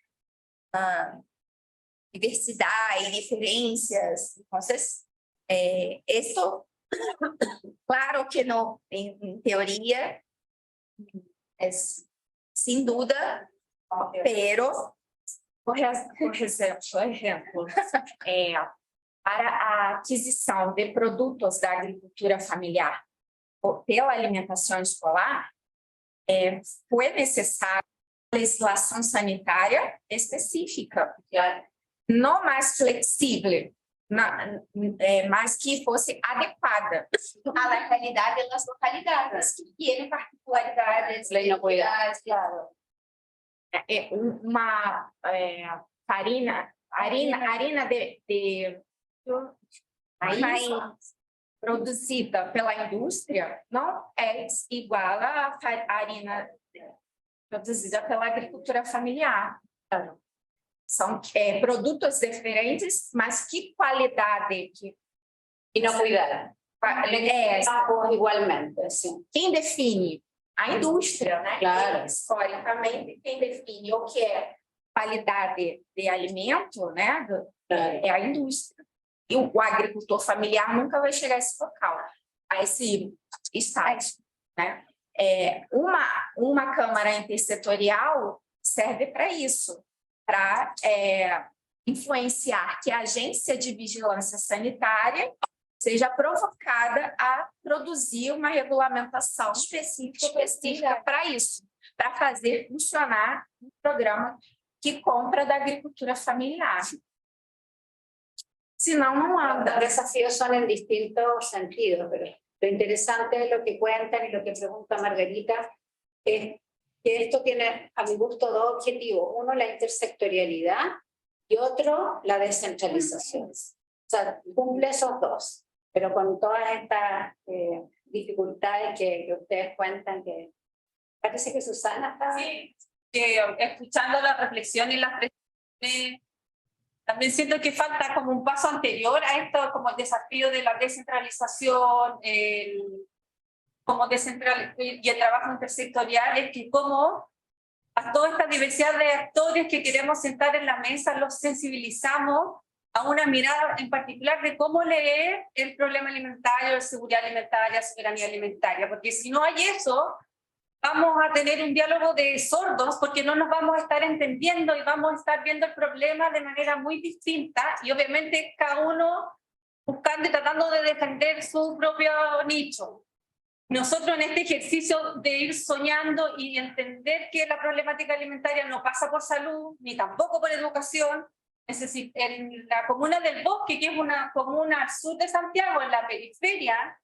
[SPEAKER 4] diversidad y diferencias. Entonces, esto, claro que no, en teoría, es sin duda, pero
[SPEAKER 5] por exemplo, para a aquisição de produtos da agricultura familiar pela alimentação escolar, foi necessária legislação sanitária específica, não mais flexível, mas que fosse adequada
[SPEAKER 4] à realidade das localidades, que tienen particularidades, legislativas, claro.
[SPEAKER 5] Uma harina de maíz produzida pela indústria não é igual à harina produzida pela agricultura familiar. São produtos diferentes, mas que qualidade
[SPEAKER 2] e não cuidar. Igualmente, sim.
[SPEAKER 5] Quem define? A indústria, né?
[SPEAKER 2] Claro.
[SPEAKER 5] Historicamente, quem define o que é qualidade de alimento, né?
[SPEAKER 2] Claro.
[SPEAKER 5] É a indústria. E o agricultor familiar nunca vai chegar a esse local, a esse estágio, né? Uma Câmara Intersetorial serve para isso, para influenciar que a Agência de Vigilância Sanitária seja provocada a produzir uma regulamentação específica para isso, para fazer funcionar um programa que compra da agricultura familiar. Senão, não anda.
[SPEAKER 2] Los desafíos son en distintos sentidos, pero lo interesante de lo que cuentan y lo que pregunta Margarita es que esto tiene, a mi gusto, dos objetivos. Uno, la intersectorialidad y otro, la descentralización. O sea, cumple esos dos. Pero con todas estas dificultades que ustedes cuentan, que parece que Susana está...
[SPEAKER 6] Sí, que escuchando la reflexión y las presiones, también siento que falta como un paso anterior a esto, como el desafío de la descentralización, y el trabajo intersectorial, es que como a toda esta diversidad de actores que queremos sentar en la mesa los sensibilizamos
[SPEAKER 9] a una mirada en particular de cómo leer el problema alimentario, la seguridad alimentaria, soberanía alimentaria, porque si no hay eso, vamos a tener un diálogo de sordos porque no nos vamos a estar entendiendo y vamos a estar viendo el problema de manera muy distinta y obviamente cada uno buscando y tratando de defender su propio nicho. Nosotros en este ejercicio de ir soñando y entender que la problemática alimentaria no pasa por salud, ni tampoco por educación, en la comuna del Bosque, que es una comuna al sur de Santiago, en la periferia,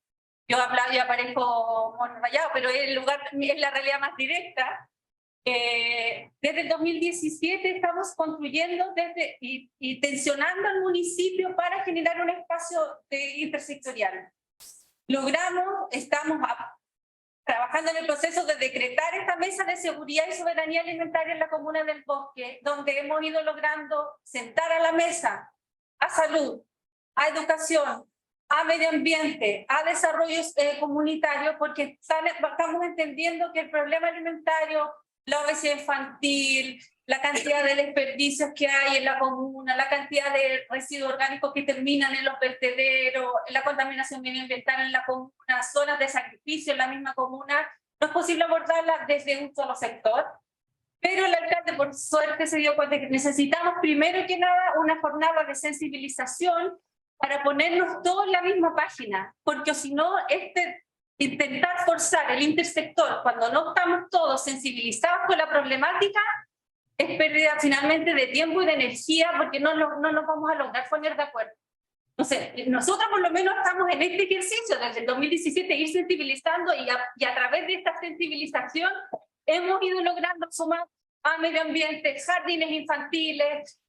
[SPEAKER 9] yo aparezco rayado, pero es el lugar, es la realidad más directa. Desde el 2017 estamos construyendo y tensionando el municipio para generar un espacio intersectorial. Logramos, estamos trabajando en el proceso de decretar esta mesa de seguridad y soberanía alimentaria en la comuna del Bosque, donde hemos ido logrando sentar a la mesa a salud, a educación, a medio ambiente, a desarrollo comunitario, porque estamos entendiendo que el problema alimentario, la obesidad infantil, la cantidad de desperdicios que hay en la comuna, la cantidad de residuos orgánicos que terminan en los vertederos, la contaminación medioambiental en la comuna, zonas de sacrificio en la misma comuna, no es posible abordarla desde un solo sector. Pero el alcalde, por suerte, se dio cuenta que necesitamos primero que nada una jornada de sensibilización para ponernos todos en la misma página, porque si no, intentar forzar el intersector cuando no estamos todos sensibilizados con la problemática es pérdida finalmente de tiempo y de energía porque no nos vamos a lograr poner de acuerdo. Entonces, nosotros por lo menos estamos en este ejercicio desde el 2017 ir sensibilizando y a través de esta sensibilización hemos ido logrando sumar a medio ambiente, jardines infantiles,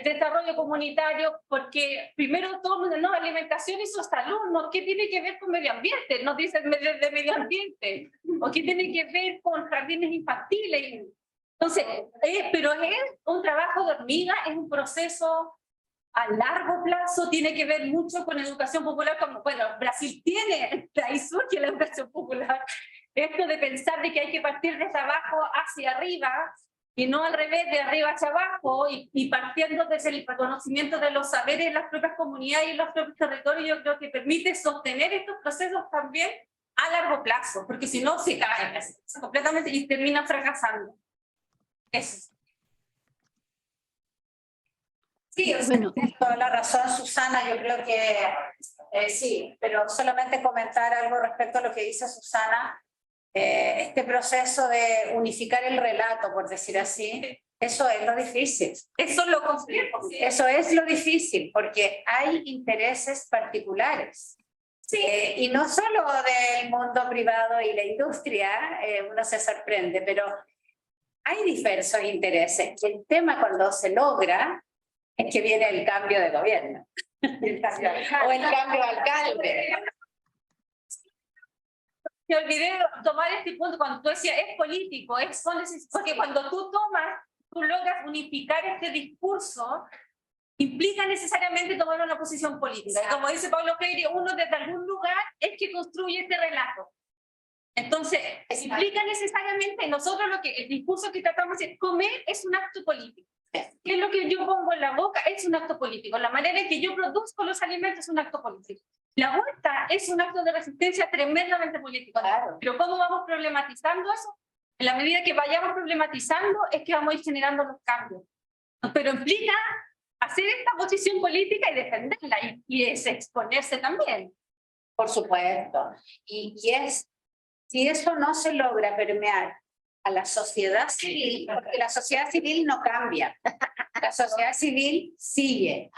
[SPEAKER 9] desarrollo comunitario, porque primero todo el mundo, no, alimentación y su salud, ¿no? ¿Qué tiene que ver con medio ambiente? Nos dicen de medio ambiente, o qué tiene que ver con jardines infantiles. Entonces, pero es un trabajo de hormiga, es un proceso a largo plazo, tiene que ver mucho con educación popular, como, bueno, Brasil tiene, ahí surge la educación popular, esto de pensar de que hay que partir desde abajo hacia arriba, y no al revés, de arriba hacia abajo, y partiendo desde el reconocimiento de los saberes en las propias comunidades y en los propios territorios, yo creo que permite sostener estos procesos también a largo plazo, porque si no se caen completamente y terminan fracasando. Eso.
[SPEAKER 2] Sí,
[SPEAKER 7] Bueno.
[SPEAKER 2] tienes toda la razón, Susana, yo creo que sí, pero solamente comentar algo respecto a lo que dice Susana. Este proceso de unificar el relato, por decir así, eso es lo difícil.
[SPEAKER 9] Eso es lo complejo.
[SPEAKER 2] Eso es lo difícil, porque hay intereses particulares. Sí. Y no solo del mundo privado y la industria, uno se sorprende, pero hay diversos intereses. Y el tema cuando se logra es que viene el cambio de gobierno. O el cambio de alcalde.
[SPEAKER 9] Me olvidé tomar este punto cuando tú decías es político, porque cuando tú logras unificar este discurso, implica necesariamente tomar una posición política. Y como dice Pablo Freire, uno desde algún lugar es que construye este relato. Entonces, implica necesariamente, nosotros el discurso que tratamos de comer es un acto político. ¿Qué es lo que yo pongo en la boca? Es un acto político. La manera en que yo produzco los alimentos es un acto político. La huerta es un acto de resistencia tremendamente político.
[SPEAKER 2] Claro.
[SPEAKER 9] Pero ¿cómo vamos problematizando eso? En la medida que vayamos problematizando es que vamos a ir generando los cambios. Pero implica hacer esta posición política y defenderla, y es exponerse también.
[SPEAKER 2] Por supuesto. Si eso no se logra permear a la sociedad civil, porque la sociedad civil no cambia, la sociedad civil sigue,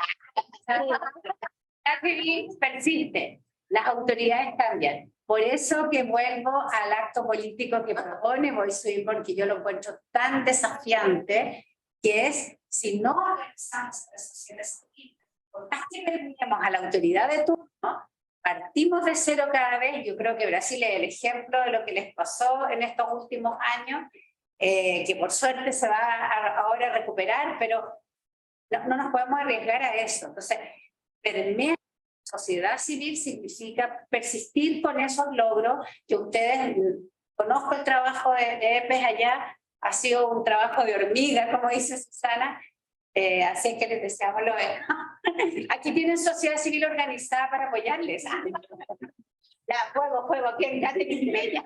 [SPEAKER 2] la sociedad civil persiste, las autoridades cambian. Por eso que vuelvo al acto político que propone Boisuy, porque yo lo encuentro tan desafiante, que es, si no organizamos la sociedad civil, por más que permitamos a la autoridad de turno, partimos de cero cada vez. Yo creo que Brasil es el ejemplo de lo que les pasó en estos últimos años, que por suerte se va ahora a recuperar, pero no nos podemos arriesgar a eso. Entonces, permear la sociedad civil significa persistir con esos logros que ustedes, conozco el trabajo de EPES allá, ha sido un trabajo de hormiga, como dice Susana, así es que les deseamos lo mejor. Aquí tienen sociedad civil organizada para apoyarles. Ya, juego, que engate mi bella.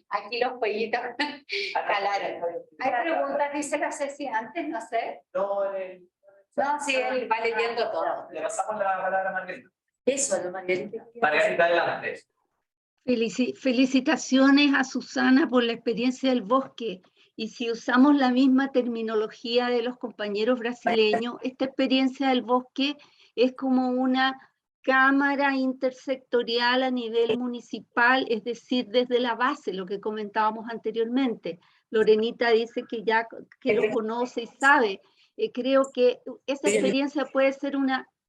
[SPEAKER 2] Aquí los pollitos calaron. Hay preguntas, dice la Ceci antes, no sé. No, sí, él va leyendo todo.
[SPEAKER 3] Le pasamos la palabra a Margarita.
[SPEAKER 2] Eso, Margarita.
[SPEAKER 3] Margarita, adelante.
[SPEAKER 7] Felicitaciones a Susana por la experiencia del bosque. Y si usamos la misma terminología de los compañeros brasileños, esta experiencia del bosque es como una cámara intersectorial a nivel municipal, es decir, desde la base, lo que comentábamos anteriormente. Lorenita dice que ya que lo conoce y sabe. Creo que esa experiencia puede ser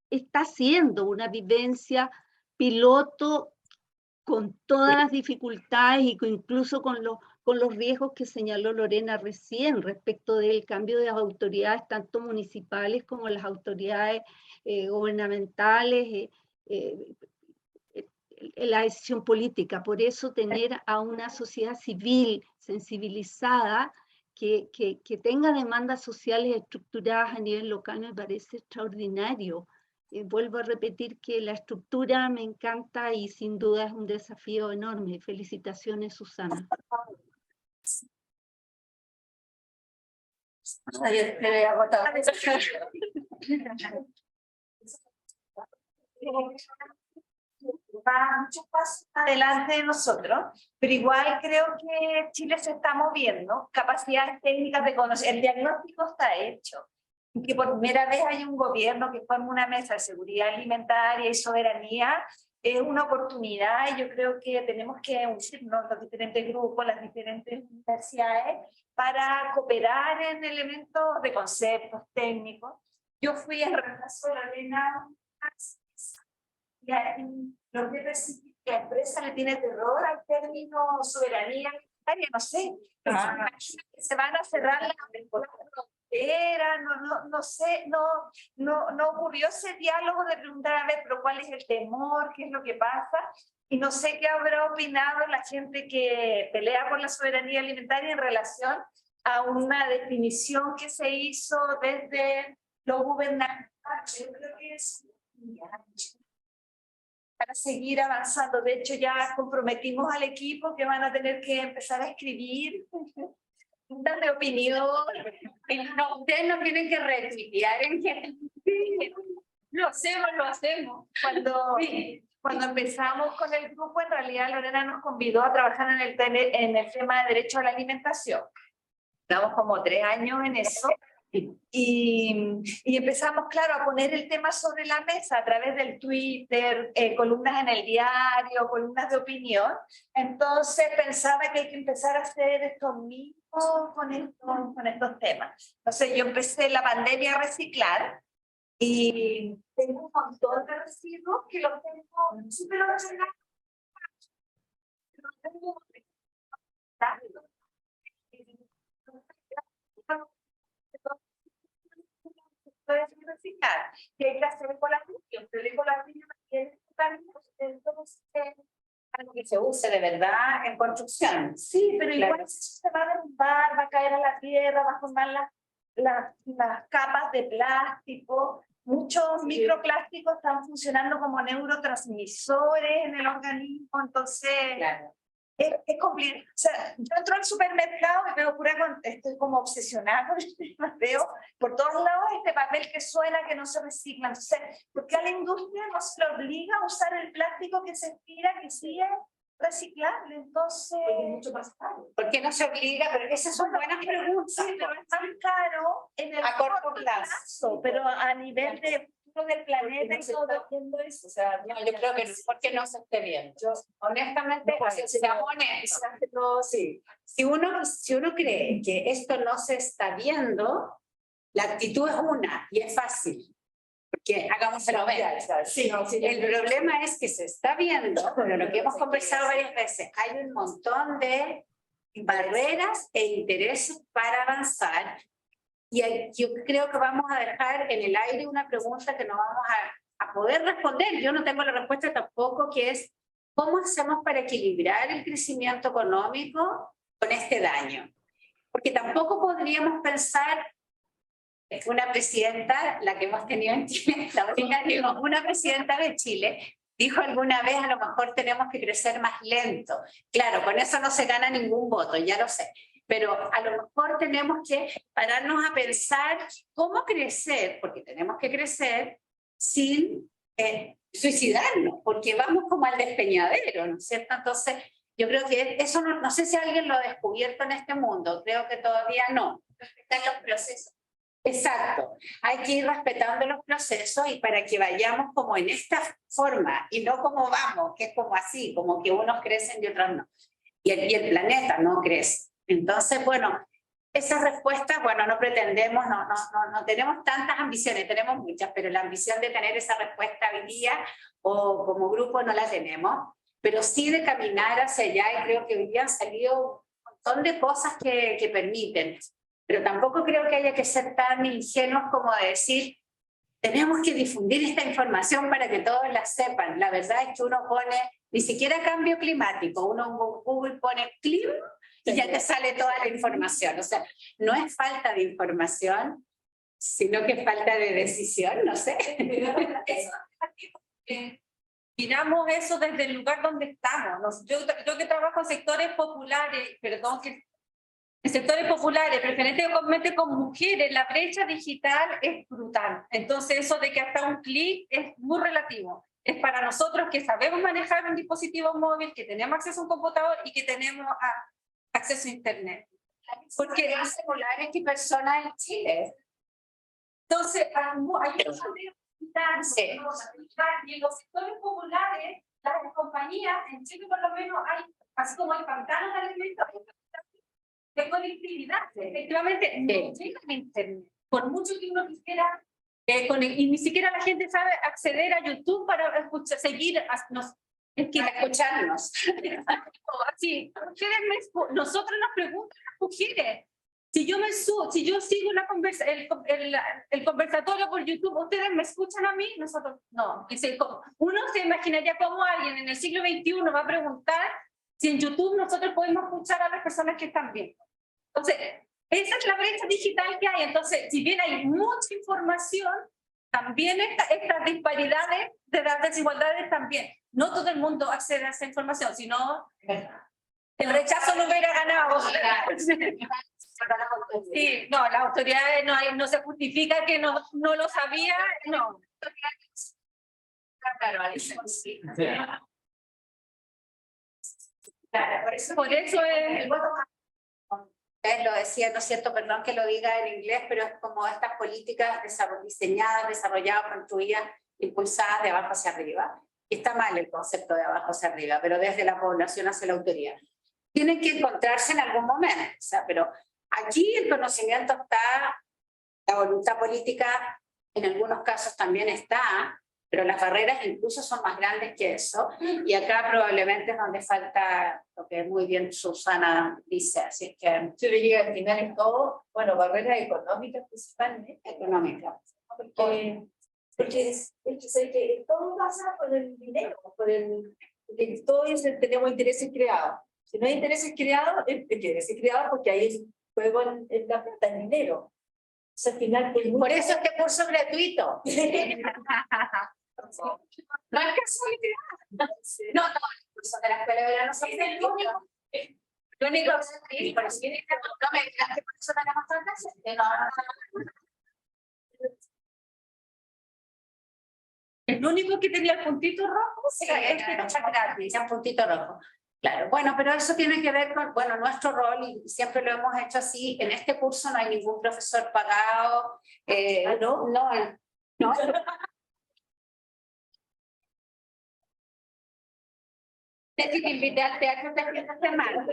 [SPEAKER 7] está siendo una vivencia piloto con todas las dificultades y incluso con los riesgos que señaló Lorena recién respecto del cambio de las autoridades, tanto municipales como las autoridades gubernamentales, la decisión política. Por eso tener a una sociedad civil sensibilizada que tenga demandas sociales estructuradas a nivel local me parece extraordinario. Vuelvo a repetir que la estructura me encanta y sin duda es un desafío enorme. Felicitaciones, Susana.
[SPEAKER 10] Va muchos pasos adelante de nosotros, pero igual creo que Chile se está moviendo, capacidades técnicas de conocer, el diagnóstico está hecho, que por primera vez hay un gobierno que forma una mesa de seguridad alimentaria y soberanía, es una oportunidad y yo creo que tenemos que unirnos los diferentes grupos, las diferentes universidades, para cooperar en elementos de conceptos técnicos. Yo fui en reemplazo de Lorena. Lo que la empresa le tiene terror al término soberanía alimentaria, no sé, que se van a cerrar las fronteras, no sé, no ocurrió ese diálogo de preguntar, a ver, pero ¿cuál es el temor? ¿Qué es lo que pasa? Y no sé qué habrá opinado la gente que pelea por la soberanía alimentaria en relación a una definición que se hizo desde los gubernamentales. Yo creo que es para seguir avanzando. De hecho, ya comprometimos al equipo que van a tener que empezar a escribir de opinión.
[SPEAKER 2] No, ustedes no tienen que retuitear en general. Lo hacemos.
[SPEAKER 10] Cuando empezamos con el grupo, en realidad Lorena nos convidó a trabajar en el tema de derecho a la alimentación. Estamos como 3 años en eso. Y empezamos, claro, a poner el tema sobre la mesa a través del Twitter, columnas en el diario, columnas de opinión. Entonces pensaba que hay que empezar a hacer esto mismo con estos temas. Entonces yo empecé la pandemia a reciclar y tengo un montón de residuos que los tengo súper ordenados. Reciclar, que hay que hacer con las niñas, pero con las niñas entonces
[SPEAKER 2] algo que se use de verdad en construcción.
[SPEAKER 10] Sí, pero
[SPEAKER 2] claro.
[SPEAKER 10] igual se va a derrumbar, va a caer a la tierra, va a formar las capas de plástico. Muchos microplásticos están funcionando como neurotransmisores en el organismo, entonces
[SPEAKER 2] Claro.
[SPEAKER 10] es complicado. O sea, yo entro al supermercado y veo estoy como obsesionada, veo por todos lados este papel que suena, que no se recicla. Entonces, ¿por qué a la industria no se le obliga a usar el plástico que se estira, que sí es reciclable? Entonces, es mucho más caro.
[SPEAKER 2] ¿Por qué no se obliga? Pero esas son buenas preguntas.
[SPEAKER 10] Sí, pero es más caro en el
[SPEAKER 2] A corto plazo.
[SPEAKER 10] pero a nivel de futuro del planeta y todo.
[SPEAKER 6] Eso, o sea,
[SPEAKER 2] No, yo creo que no, porque no se esté viendo. Honestamente, seamos honestos. Si uno cree que esto no se está viendo, la actitud es una y es fácil. Porque hagámoslo ver. El problema es que se está viendo, pero lo que hemos conversado varias veces, hay un montón de barreras e intereses para avanzar. Y yo creo que vamos a dejar en el aire una pregunta que no vamos a poder responder. Yo no tengo la respuesta tampoco, que es ¿cómo hacemos para equilibrar el crecimiento económico con este daño? Porque tampoco podríamos pensar una presidenta, la que hemos tenido en Chile, la única, digo, una presidenta de Chile, dijo alguna vez, a lo mejor tenemos que crecer más lento. Claro, con eso no se gana ningún voto, ya lo sé. Pero a lo mejor tenemos que pararnos a pensar cómo crecer, porque tenemos que crecer sin suicidarnos, porque vamos como al despeñadero, ¿no es cierto? Entonces, yo creo que eso no sé si alguien lo ha descubierto en este mundo, creo que todavía no. Respetar los procesos. Exacto, hay que ir respetando los procesos y para que vayamos como en esta forma y no como vamos, que es como así, como que unos crecen y otros no. Y el planeta no crece. Entonces, bueno, esas respuestas, bueno, no pretendemos, no tenemos tantas ambiciones, tenemos muchas, pero la ambición de tener esa respuesta hoy día o como grupo no la tenemos, pero sí de caminar hacia allá y creo que hoy día han salido un montón de cosas que permiten. Pero tampoco creo que haya que ser tan ingenuos como de decir, tenemos que difundir esta información para que todos la sepan. La verdad es que uno pone, ni siquiera cambio climático, uno en Google pone clima y ya te sale toda la información. O sea, no es falta de información, sino que es falta de decisión, no sé.
[SPEAKER 9] Miramos eso desde el lugar donde estamos. Yo que trabajo en sectores populares, en sectores populares, preferentemente con mujeres, la brecha digital es brutal. Entonces eso de que hasta un clic es muy relativo. Es para nosotros que sabemos manejar un dispositivo móvil, que tenemos acceso a un computador y que tenemos acceso a internet.
[SPEAKER 2] Porque más populares que personas en Chile.
[SPEAKER 9] Entonces, hay muchos y en los sectores populares, las compañías, en Chile por lo menos hay, así como hay pantanos de alimentos, de conectividad, efectivamente, no llega a internet. Por mucho que uno quisiera, y ni siquiera la gente sabe acceder a YouTube para escuchar,
[SPEAKER 2] escucharnos.
[SPEAKER 9] Sí, nosotros nos preguntan las mujeres. Si yo sigo el conversatorio por YouTube, ¿ustedes me escuchan a mí? Nosotros no. Uno se imaginaría cómo alguien en el siglo XXI va a preguntar si en YouTube nosotros podemos escuchar a las personas que están viendo. Entonces, esa es la brecha digital que hay. Entonces, si bien hay mucha información, también estas disparidades de las desigualdades también. No todo el mundo accede a esa información, sino el rechazo no hubiera ganado. Sí, no, las autoridades no se justifica que no lo sabía, no.
[SPEAKER 2] Claro, por eso es el voto. Lo decía, ¿no es cierto? Perdón que lo diga en inglés, pero es como estas políticas diseñadas, desarrolladas, construidas, impulsadas de abajo hacia arriba. Y está mal el concepto de abajo hacia arriba, pero desde la población hacia la autoridad. Tienen que encontrarse en algún momento, o sea, pero aquí el conocimiento está, la voluntad política en algunos casos también está, pero las barreras incluso son más grandes que eso, y acá probablemente es donde falta lo que muy bien Susana dice, así que...
[SPEAKER 10] Yo diría al final en todo, bueno, barreras económicas principalmente.
[SPEAKER 2] Económicas.
[SPEAKER 10] Porque todo pasa por el dinero, porque todos tenemos intereses creados. Si no hay intereses creados, intereses creados porque ahí es juego en la plata, el dinero. O sea, al final,
[SPEAKER 2] por eso este curso es gratuito. No es casualidad. No, el curso de la escuela de verano es el único. Lo único que por eso no me digas que por eso tenemos tantas.
[SPEAKER 9] El único que tenía el puntito rojo
[SPEAKER 2] es gratis, un puntito rojo. Claro, bueno, pero eso tiene que ver con, bueno, nuestro rol, y siempre lo hemos hecho así. En este curso no hay ningún profesor pagado. No. Te invité al teatro esta semana.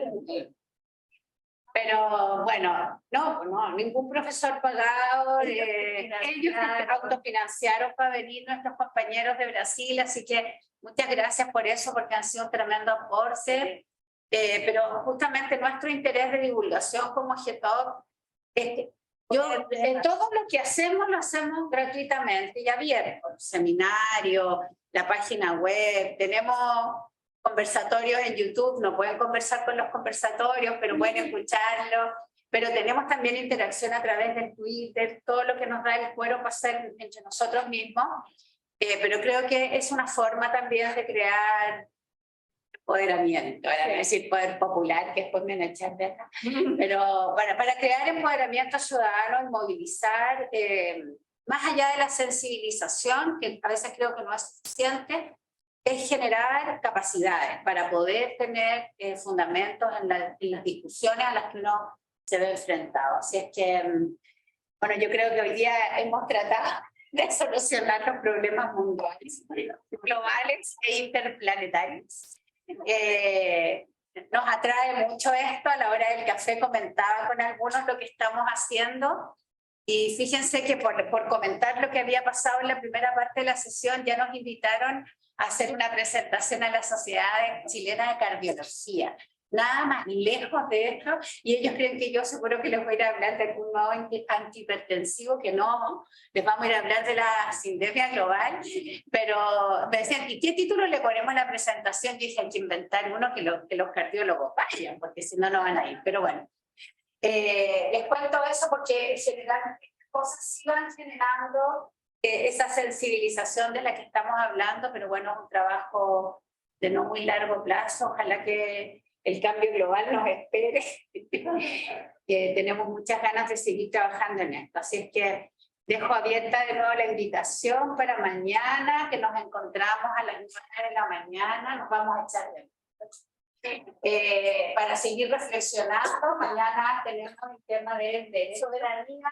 [SPEAKER 2] Pero bueno, no, ningún profesor pagado. Ellos autofinanciaron para venir nuestros compañeros de Brasil, así que muchas gracias por eso, porque han sido un tremendo aporte. Pero justamente nuestro interés de divulgación como GETOC es que todo lo que hacemos lo hacemos gratuitamente y abierto. Seminario, la página web, tenemos conversatorios en YouTube, no pueden conversar con los conversatorios, pero pueden escucharlos. pero tenemos también interacción a través del Twitter, todo lo que nos da el cuero para hacer entre nosotros mismos, pero creo que es una forma también de crear empoderamiento, ahora no decir poder popular, que después me van a echar de acá, pero para crear empoderamiento ciudadano y movilizar, más allá de la sensibilización, que a veces creo que no es suficiente, es generar capacidades para poder tener fundamentos en las discusiones a las que uno se ve enfrentado. Así es que, bueno, yo creo que hoy día hemos tratado de solucionar los problemas mundiales, globales e interplanetarios. Nos atrae mucho esto. A la hora del café comentaba con algunos lo que estamos haciendo. Y fíjense que por comentar lo que había pasado en la primera parte de la sesión, ya nos invitaron a hacer una presentación a la Sociedad Chilena de Cardiología. Nada más lejos de esto, y ellos creen que yo seguro que les voy a ir a hablar de algún nuevo antihipertensivo, que no, les vamos a ir a hablar de la sindemia global, pero me decían, ¿y qué título le ponemos a la presentación? Yo dije, hay que inventar uno que los cardiólogos vayan, porque si no, no van a ir, pero bueno. Les cuento eso porque generalmente estas cosas sí van generando esa sensibilización de la que estamos hablando, pero bueno, es un trabajo de no muy largo plazo. Ojalá que el cambio global nos espere. Tenemos muchas ganas de seguir trabajando en esto. Así es que dejo abierta de nuevo la invitación para mañana, que nos encontramos a las 9 de la mañana. Nos vamos a echar de para seguir reflexionando. Mañana tenemos el tema de soberanía.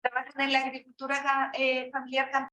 [SPEAKER 2] Trabajan en la agricultura familiar.